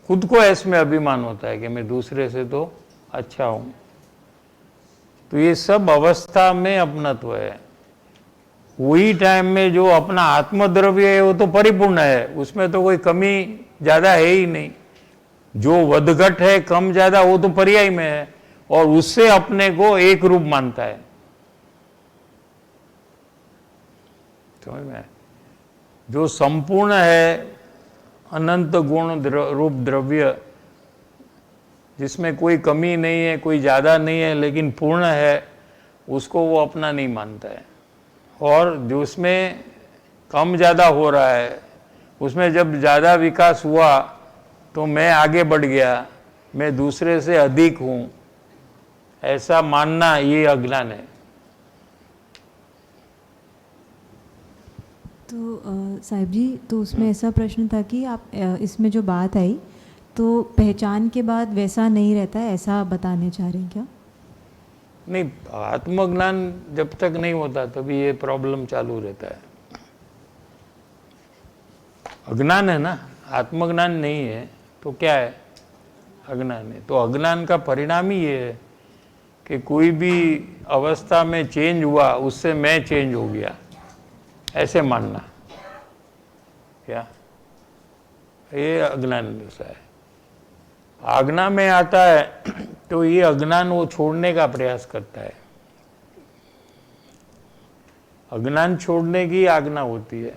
Speaker 1: खुद को इसमें अभिमान होता है कि मैं दूसरे से तो अच्छा हूँ। तो ये सब अवस्था में अपनत्व है। वही टाइम में जो अपना आत्मद्रव्य है वो तो परिपूर्ण है, उसमें तो कोई कमी ज्यादा है ही नहीं। जो वधघट है कम ज्यादा वो तो पर्याय में है, और उससे अपने को एक रूप मानता है। समझ में? जो संपूर्ण है, अनंत गुण रूप द्रव्य, जिसमें कोई कमी नहीं है, कोई ज्यादा नहीं है, लेकिन पूर्ण है, उसको वो अपना नहीं मानता है। और जो उसमें कम ज्यादा हो रहा है, उसमें जब ज्यादा विकास हुआ तो मैं आगे बढ़ गया, मैं दूसरे से अधिक हूं, ऐसा मानना ये अज्ञान है।
Speaker 4: तो साहिब जी, तो उसमें ऐसा प्रश्न था कि आप इसमें जो बात आई तो पहचान के बाद वैसा नहीं रहता है, ऐसा बताने चाह रहे हैं क्या?
Speaker 1: नहीं, आत्मज्ञान जब तक नहीं होता तभी ये प्रॉब्लम चालू रहता है। अज्ञान है ना, आत्मज्ञान नहीं है तो क्या है? अज्ञान है। तो अज्ञान का परिणाम ही ये है कि कोई भी अवस्था में चेंज हुआ, उससे मैं चेंज हो गया, ऐसे मानना। क्या ये अज्ञान जैसा है। आज्ञा में आता है तो ये अज्ञान वो छोड़ने का प्रयास करता है। अज्ञान छोड़ने की आज्ञा होती है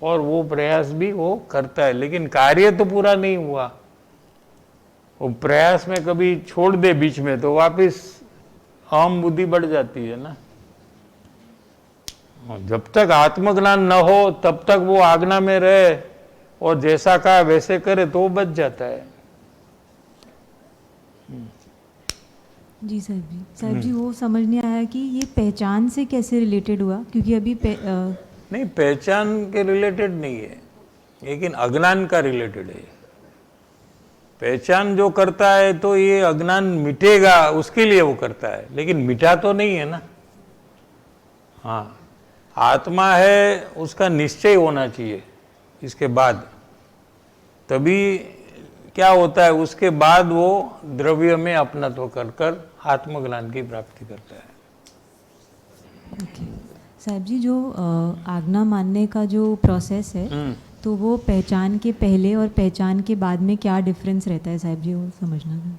Speaker 1: और वो प्रयास भी वो करता है, लेकिन कार्य तो पूरा नहीं हुआ। वो प्रयास में कभी छोड़ दे बीच में तो वापस अहम बुद्धि बढ़ जाती है ना। जब तक आत्मज्ञान न हो तब तक वो आज्ञा में रहे और जैसा कहा वैसे करे तो बच जाता है।
Speaker 4: जी साहिब जी, वो समझ नहीं आया कि ये पहचान से कैसे रिलेटेड हुआ, क्योंकि अभी
Speaker 1: नहीं, पहचान के रिलेटेड नहीं है, लेकिन अज्ञान का रिलेटेड है। पहचान जो करता है तो ये अज्ञान मिटेगा उसके लिए वो करता है, लेकिन मिटा तो नहीं है ना। हाँ, आत्मा है, उसका निश्चय होना चाहिए इसके बाद, तभी क्या होता है, उसके बाद वो द्रव्य में अपनत्व कर कर आत्मज्ञान की प्राप्ति करता है।
Speaker 4: ओके साहिब जी, जो आज्ञा मानने का जो प्रोसेस है, तो वो पहचान के पहले और पहचान के बाद में क्या डिफरेंस रहता है साहिब जी, वो समझना था।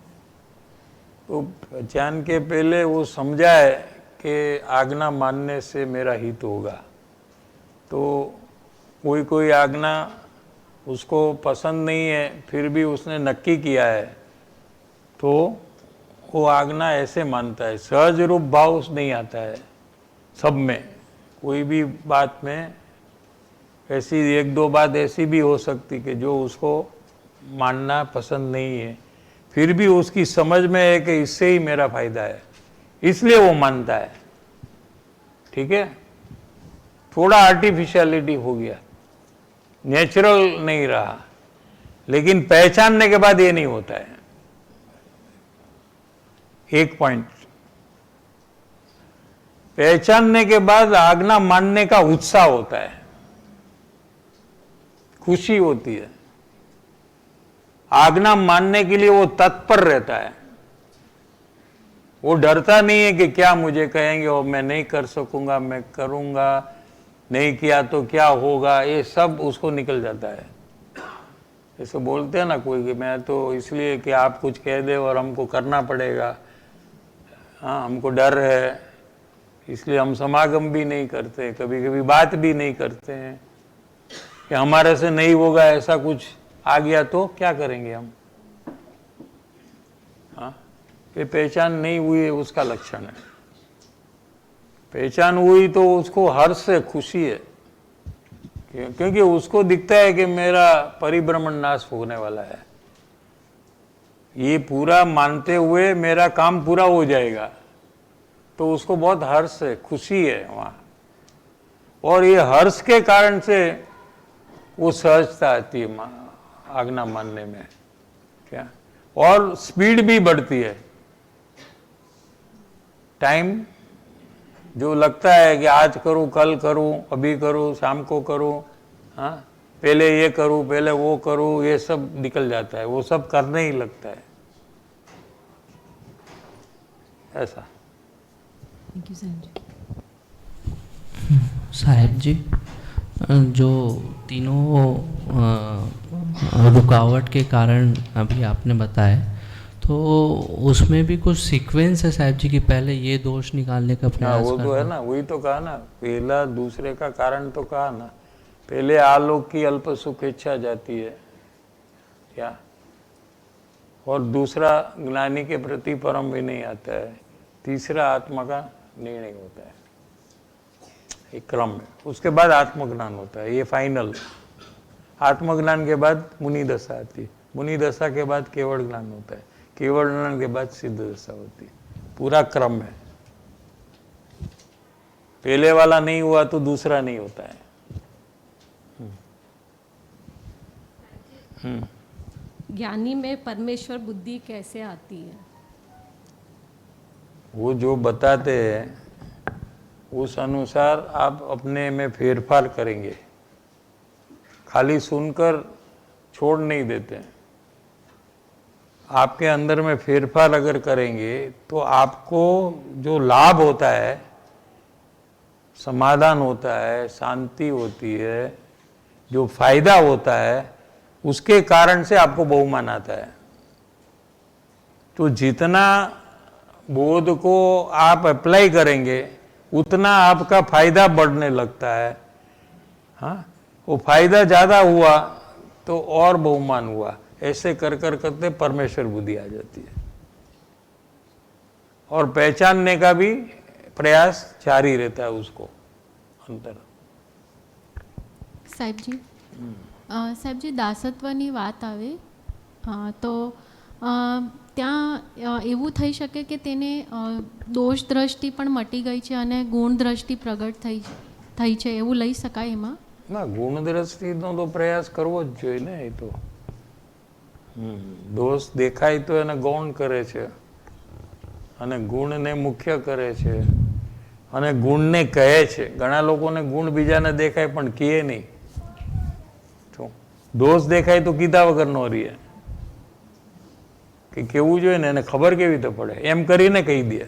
Speaker 1: तो पहचान के पहले वो समझा है कि आज्ञा मानने से मेरा हित होगा, तो कोई कोई आज्ञा उसको पसंद नहीं है, फिर भी उसने नक्की किया है, तो वो आज्ञा ऐसे मानता है। सहज रूप भाव नहीं आता है सब में। कोई भी बात में ऐसी एक दो बात ऐसी भी हो सकती कि जो उसको मानना पसंद नहीं है, फिर भी उसकी समझ में है कि इससे ही मेरा फायदा है, इसलिए वो मानता है। ठीक है, थोड़ा आर्टिफिशियलिटी हो गया, नेचुरल नहीं रहा, लेकिन पहचानने के बाद ये नहीं होता है। एक पॉइंट, पहचानने के बाद आज्ञा मानने का उत्साह होता है, खुशी होती है, आज्ञा मानने के लिए वो तत्पर रहता है। वो डरता नहीं है कि क्या मुझे कहेंगे और मैं नहीं कर सकूंगा, मैं करूंगा, नहीं किया तो क्या होगा, ये सब उसको निकल जाता है। जैसे बोलते हैं ना कोई कि मैं तो इसलिए कि आप कुछ कह दे और हमको करना पड़ेगा, हाँ हमको डर है, इसलिए हम समागम भी नहीं करते, कभी कभी बात भी नहीं करते हैं कि हमारे से नहीं होगा, ऐसा कुछ आ गया तो क्या करेंगे हम। हाँ, ये पहचान नहीं हुई है उसका लक्षण है। पहचान हुई तो उसको हर्ष से खुशी है, क्योंकि उसको दिखता है कि मेरा परिभ्रमण नाश होने वाला है, ये पूरा मानते हुए मेरा काम पूरा हो जाएगा, तो उसको बहुत हर्ष है, खुशी है वहाँ। और ये हर्ष के कारण से वो सहजता आती है आज्ञा मानने में। क्या, और स्पीड भी बढ़ती है। टाइम जो लगता है कि आज करूं, कल करूं, अभी करूं, शाम को करूं, हाँ पहले ये करूं, पहले वो करूं, ये सब निकल जाता है, वो सब करने ही लगता है। ऐसा।
Speaker 4: थैंक यू साहिब जी।
Speaker 5: साहेब जी, जो तीनों रुकावट के कारण अभी आपने बताया, तो उसमें भी कुछ सीक्वेंस है साहब जी कि पहले ये दोष निकालने का
Speaker 1: हाँ,
Speaker 5: प्रयास
Speaker 1: वो तो है ना, वही तो कहा ना, पहला दूसरे का कारण तो कहा ना। पहले आलोक की अल्प सुख इच्छा जाती है क्या, और दूसरा ज्ञानी के प्रति परम भी नहीं आता है, तीसरा आत्मा का निर्णय होता है, एक क्रम है। उसके बाद आत्मज्ञान होता है, ये फाइनल। आत्मज्ञान के बाद मुनि दशा आती है, मुनि दशा के बाद केवल ज्ञान होता है, केवल ज्ञान के बाद सिद्ध दशा होती है, पूरा क्रम है। पहले वाला नहीं हुआ तो दूसरा नहीं होता है।
Speaker 6: ज्ञानी में परमेश्वर बुद्धि कैसे आती है?
Speaker 1: वो जो बताते हैं उस अनुसार आप अपने में फेरफार करेंगे, खाली सुनकर छोड़ नहीं देते हैं। आपके अंदर में फेरफार अगर करेंगे तो आपको जो लाभ होता है, समाधान होता है, शांति होती है, जो फायदा होता है, उसके कारण से आपको बहुमान आता है। तो जितना बोध को आप अप्लाई करेंगे उतना आपका फायदा बढ़ने लगता है। हाँ, वो फायदा ज़्यादा हुआ तो और बहुमान हुआ, ऐसे कर कर करते परमेश्वर बुद्धि आ जाती है। और पहचानने का भी प्रयास जारी रहता है उसको अंतर।
Speaker 7: સાહેબ જી, સાહેબ જી, દાસત્વની વાત આવે તો ત્યાં એવું થઈ શકે કે તેને દોષ દ્રષ્ટિ પણ મટી ગઈ છે અને ગુણ દ્રષ્ટિ પ્રગટ થઈ છે, એવું લઈ શકાય એમાં?
Speaker 1: ના, ગુણ દ્રષ્ટિનો તો પ્રયાસ કરવો જ જોઈએ ને. એ તો દોષ દેખાય તો એને ગૌણ કરે છે અને ગુણને મુખ્ય કરે છે અને ગુણને કહે છે. ઘણા લોકોને ગુણ બીજાને દેખાય પણ કહે નહીં. તો દોષ દેખાય તો કીધા વગર ન રહે, કે કેવું જોઈએ ને, એને ખબર કેવી રીતે પડે, એમ કરીને કહી દે.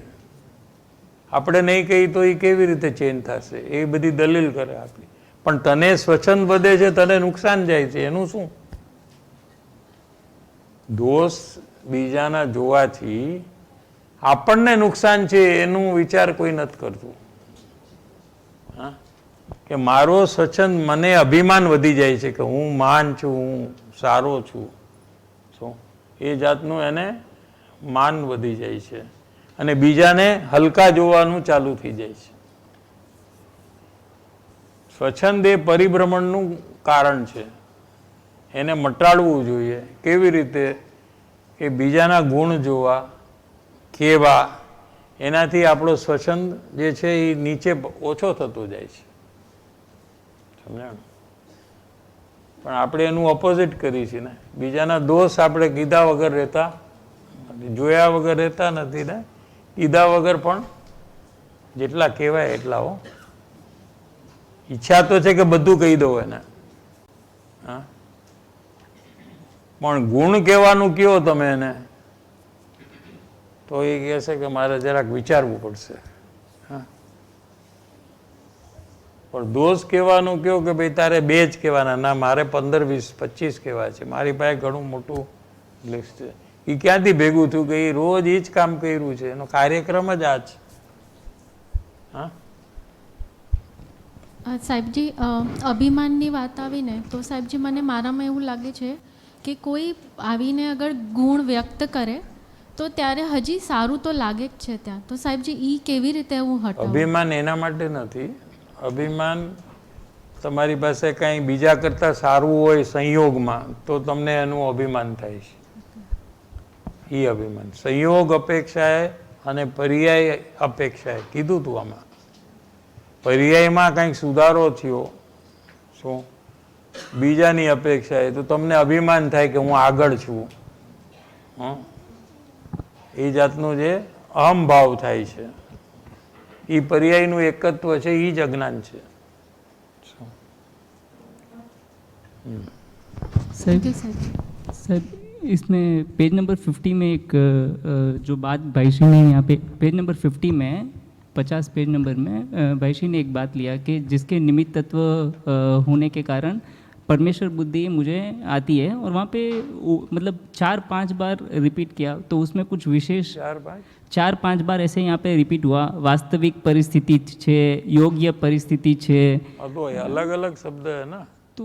Speaker 1: આપણે નહીં કહી તો એ કેવી રીતે ચેન્જ થશે, એ બધી દલીલ કરે આપણી. પણ તને સ્વચ્છંદ વધે છે, તને નુકસાન જાય છે, એનું શું? દોષ બીજાના જોવાથી આપણને નુકસાન છે એનું વિચાર કોઈ નથી કરતું. હા, કે મારો સ્વચ્છંદ, મને અભિમાન વધી જાય છે કે હું માન છું, હું સારો છું. શું એ જાતનું એને માન વધી જાય છે અને બીજાને હલકા જોવાનું ચાલુ થઈ જાય છે. સ્વચ્છંદ એ પરિભ્રમણનું કારણ છે, એને મટાડવું જોઈએ. કેવી રીતે? કે બીજાના ગુણ જોવા, કેવા, એનાથી આપણો સ્વચ્છંદ જે છે એ નીચે ઓછો થતો જાય છે. સમજાણું? પણ આપણે એનું ઓપોઝિટ કરીએ છીએ ને. બીજાના દોષ આપણે કીધા વગર રહેતા, જોયા વગર રહેતા નથી ને, કીધા વગર પણ જેટલા કહેવાય એટલા. હો, ઈચ્છા તો છે કે બધું કહી દો એને. હા, પણ ગુણ કહેવાનું કયો તમે એને, તો એ કહે છે કે મારે જરાક વિચારવું પડશે. હા, પણ દોષ કહેવાનું કયો કે ભાઈ તારે 2 જ કહેવાના, ના મારે 15, 20, 25 કહેવા છે, મારી પાસે ઘણું મોટું લિસ્ટ છે. એ ક્યાંથી ભેગું થયું કે એ રોજ એ જ કામ કર્યું છે, એનો કાર્યક્રમ જ આ છે. હા,
Speaker 7: સાહેબજી, અભિમાનની વાત આવીને તો સાહેબજી મને મારામાં એવું લાગે છે કે કોઈ આવીને અગર ગુણ વ્યક્ત કરે તો ત્યારે હજી સારું તો લાગે જ છે ત્યાં. તો સાહેબજી એ કેવી રીતે હું હટાવું?
Speaker 1: અભિમાન એના માટે નથી. અભિમાન તમારી પાસે કાંઈ બીજા કરતાં સારું હોય સંયોગમાં તો તમને એનું અભિમાન થાય છે. એ અભિમાન સંયોગ અપેક્ષાએ અને પર્યાય અપેક્ષાએ કીધું તું. આમાં પર્યાયમાં કંઈક સુધારો થયો, શું બીજાની અપેક્ષાએ, તો તમને અભિમાન થાય કે હું આગળ છું. એ જાતનું જે અહમભાવ થાય છે, એ પર્યાયનું એકત્વ છે, એ જ અજ્ઞાન છે.
Speaker 8: सर इसमें पेज नंबर 50 में एक जो बात भाई श्री ने यहाँ पे पेज नंबर 50 में 50 पेज नंबर में वैशी ने एक बात लिया कि जिसके निमित्त तत्व होने के कारण परमेश्वर बुद्धि मुझे आती है, और वहाँ पे मतलब 4-5 बार रिपीट किया, तो उसमें कुछ विशेष 4-5 बार ऐसे यहाँ पे रिपीट हुआ। वास्तविक परिस्थिति छे, योग्य परिस्थिति छे,
Speaker 1: तो अलग अलग शब्द है ना,
Speaker 8: तो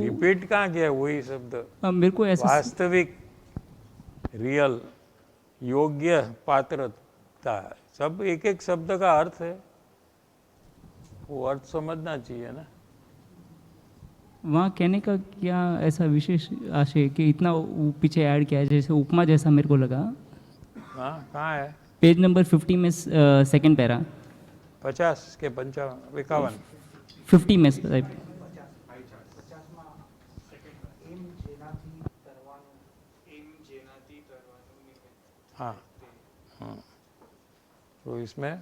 Speaker 1: रिपीट कहाँ किया है? वही शब्द
Speaker 8: मेरे को ऐसा
Speaker 1: वास्तविक, रियल, योग्य, पात्रता, सब एक एक शब्द का अर्थ है, वो अर्थ समझना चाहिए ना।
Speaker 8: वहाँ कहने का क्या ऐसा विशेष आशय कि इतना पीछे ऐड किया है, जैसे उपमा जैसा मेरे को लगा।
Speaker 1: हाँ, कहाँ है?
Speaker 8: पेज नंबर 50 में सेकंड पैरा
Speaker 1: 50 के 51
Speaker 8: 50 में साहब।
Speaker 1: हाँ हाँ, तो इसमें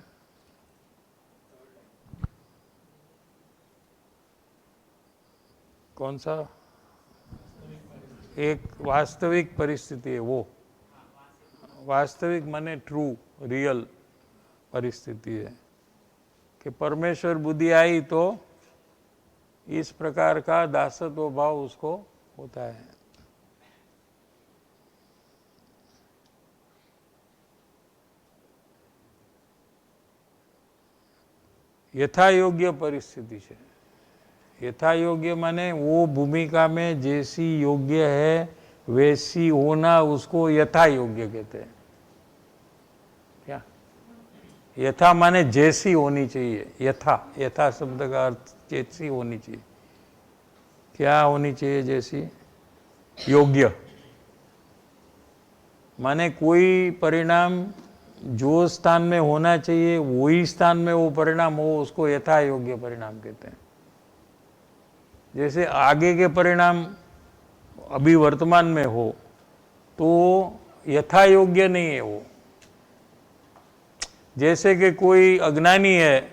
Speaker 1: कौन सा एक वास्तविक परिस्थिति है? वो वास्तविक माने ट्रू, रियल परिस्थिति है कि परमेश्वर बुद्धि आई तो इस प्रकार का दासत्व भाव उसको होता है। यथा योग्य परिस्थिति है। यथा योग्य माने वो भूमिका में जैसी योग्य है वैसी होना, उसको यथा योग्य कहते हैं। क्या यथा माने जैसी होनी चाहिए। यथा, यथा शब्द का अर्थ जैसी होनी चाहिए। क्या होनी चाहिए? जैसी, योग्य माने कोई परिणाम जो स्थान में होना चाहिए वही स्थान में वो परिणाम हो, उसको यथा योग्य परिणाम कहते हैं। जैसे आगे के परिणाम अभी वर्तमान में हो तो यथा योग्य नहीं है वो। जैसे कि कोई अज्ञानी है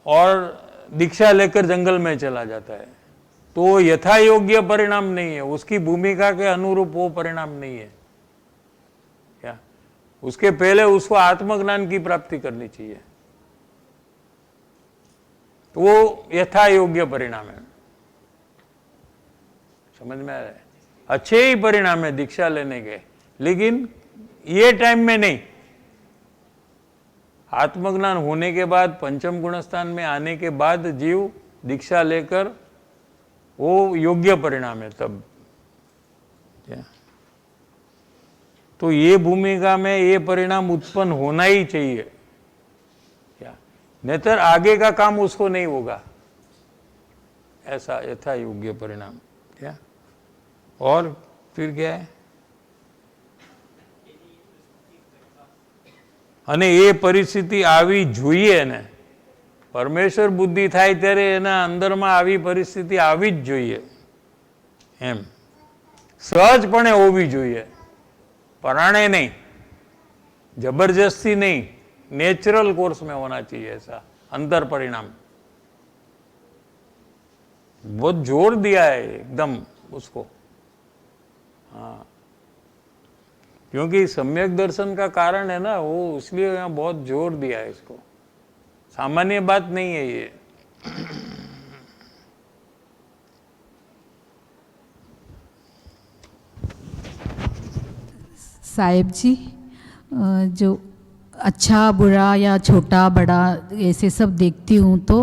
Speaker 1: और दीक्षा लेकर जंगल में चला जाता है, तो यथा योग्य परिणाम नहीं है, उसकी भूमिका के अनुरूप वो परिणाम नहीं है। क्या उसके पहले उसको आत्मज्ञान की प्राप्ति करनी चाहिए, तो वो यथा योग्य परिणाम है। समझ में आ रहा है? अच्छे ही परिणाम है दीक्षा लेने के, लेकिन ये टाइम में नहीं। आत्मज्ञान होने के बाद, पंचम गुणस्थान में आने के बाद जीव दीक्षा लेकर वो योग्य परिणाम है तब। क्या तो ये भूमिका में ये परिणाम उत्पन्न होना ही चाहिए, क्या नेतर आगे का काम उसको नहीं होगा। ऐसा यथा योग्य परिणाम। क्या और फिर क्या है? અને એ પરિસ્થિતિ આવી જોઈએ ને, પરમેશ્વર બુદ્ધિ થાય ત્યારે એના અંદરમાં આવી પરિસ્થિતિ આવી જ જોઈએ, એમ સહજપણે હોવી જોઈએ, પરાણે નહીં, जबरदस्ती नहीं, नेचुरल कोर्स में होना चाहिए ऐसा अंतर परिणाम। बहुत जोर दिया है एकदम उसको। हाँ, क्योंकि सम्यक दर्शन का कारण है ना वो, इसलिए यहाँ बहुत जोर दिया है इसको। सामान्य बात नहीं है ये।
Speaker 9: साहिब जी, जो अच्छा बुरा या छोटा बड़ा ऐसे सब देखती हूँ, तो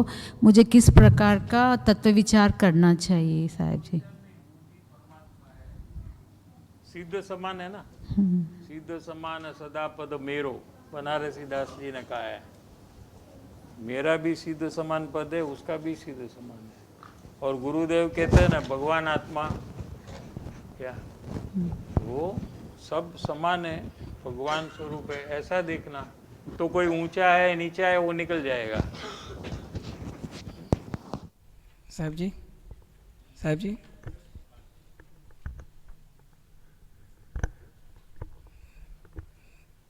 Speaker 9: मुझे किस प्रकार का तत्व विचार करना चाहिए साहिब जी?
Speaker 1: सिद्ध समान है ना, सिद्ध समान सदा पद मेरो, बनारसी दास जी ने कहा है। मेरा भी सिद्ध समान पद है, उसका भी सिद्ध समान है। और गुरुदेव कहते हैं ना, भगवान आत्मा क्या वो सब समान है, भगवान स्वरूप है, ऐसा देखना। तो कोई ऊंचा है नीचा है वो निकल जाएगा।
Speaker 10: साहब जी, साहब जी,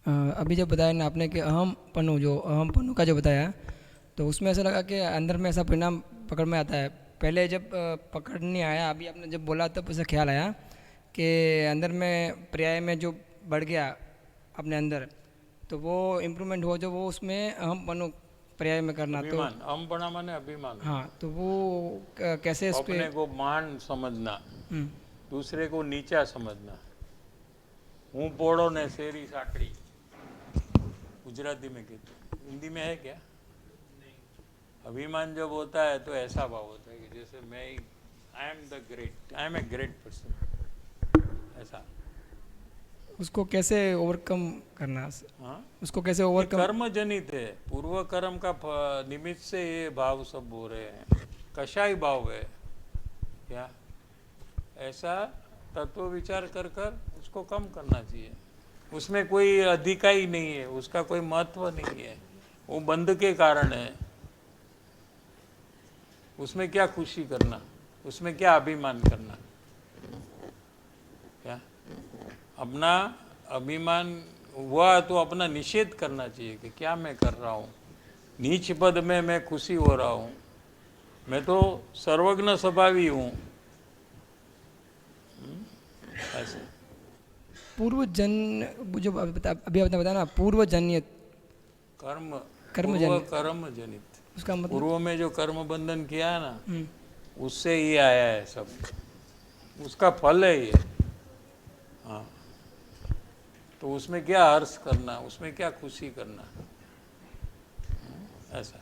Speaker 10: अभी जब बताया ना आपने कि अहम पन्नू का जो बताया, तो उसमें ऐसा लगा कि अंदर में ऐसा परिणाम पकड़ में आता है। पहले जब पकड़ नहीं आया, अभी आपने जब बोला तब उसे ख्याल आया कि अंदर में पर्याय में जो बढ़ गया अपने अंदर, तो वो इम्प्रूवमेंट हो जो वो उसमें अहमपन पर्याय में करना। तो
Speaker 1: अभिमान, अहमपना माने अभिमान।
Speaker 10: हाँ, तो वो कैसे इस पे
Speaker 1: अपने को महान समझना, दूसरे को नीचा समझना। हूँ पोड़ो ने शेरी साकड़ी, गुजराती में कहते हैं, हिंदी में है क्या? अभिमान जब होता है तो ऐसा भाव होता है कि जैसे मैं, I am the great, I am a great person, ऐसा।
Speaker 10: उसको कैसे ओवरकम करना?
Speaker 1: हाँ,
Speaker 10: उसको कैसे
Speaker 1: ये
Speaker 10: ओवरकम?
Speaker 1: कर्म जनित है, पूर्व कर्म का निमित्त से ये भाव सब हो रहे हैं। कषाय भाव है क्या? ऐसा तत्व विचार कर कर उसको कम करना चाहिए। उसमें कोई अधिकाई नहीं है, उसका कोई महत्व नहीं है, वो बंध के कारण है। उसमें क्या खुशी करना, उसमें क्या अभिमान करना? क्या अपना अभिमान हुआ तो अपना निषेध करना चाहिए कि क्या मैं कर रहा हूँ, नीच पद में मैं खुशी हो रहा हूँ, मैं तो सर्वज्ञ स्वभावी हूँ, ऐसे।
Speaker 10: पूर्व जन जो अभी आपने बताया ना, पूर्वजन्य
Speaker 1: कर्म,
Speaker 10: कर्मजन्य।
Speaker 1: पूर्व कर्म जनित,
Speaker 10: उसका मतलब
Speaker 1: पूर्व में जो कर्म बंधन किया है ना, उससे ही आया है सब, उसका फल है ये। हाँ, तो उसमें क्या हर्ष करना, उसमें क्या खुशी करना, ऐसा।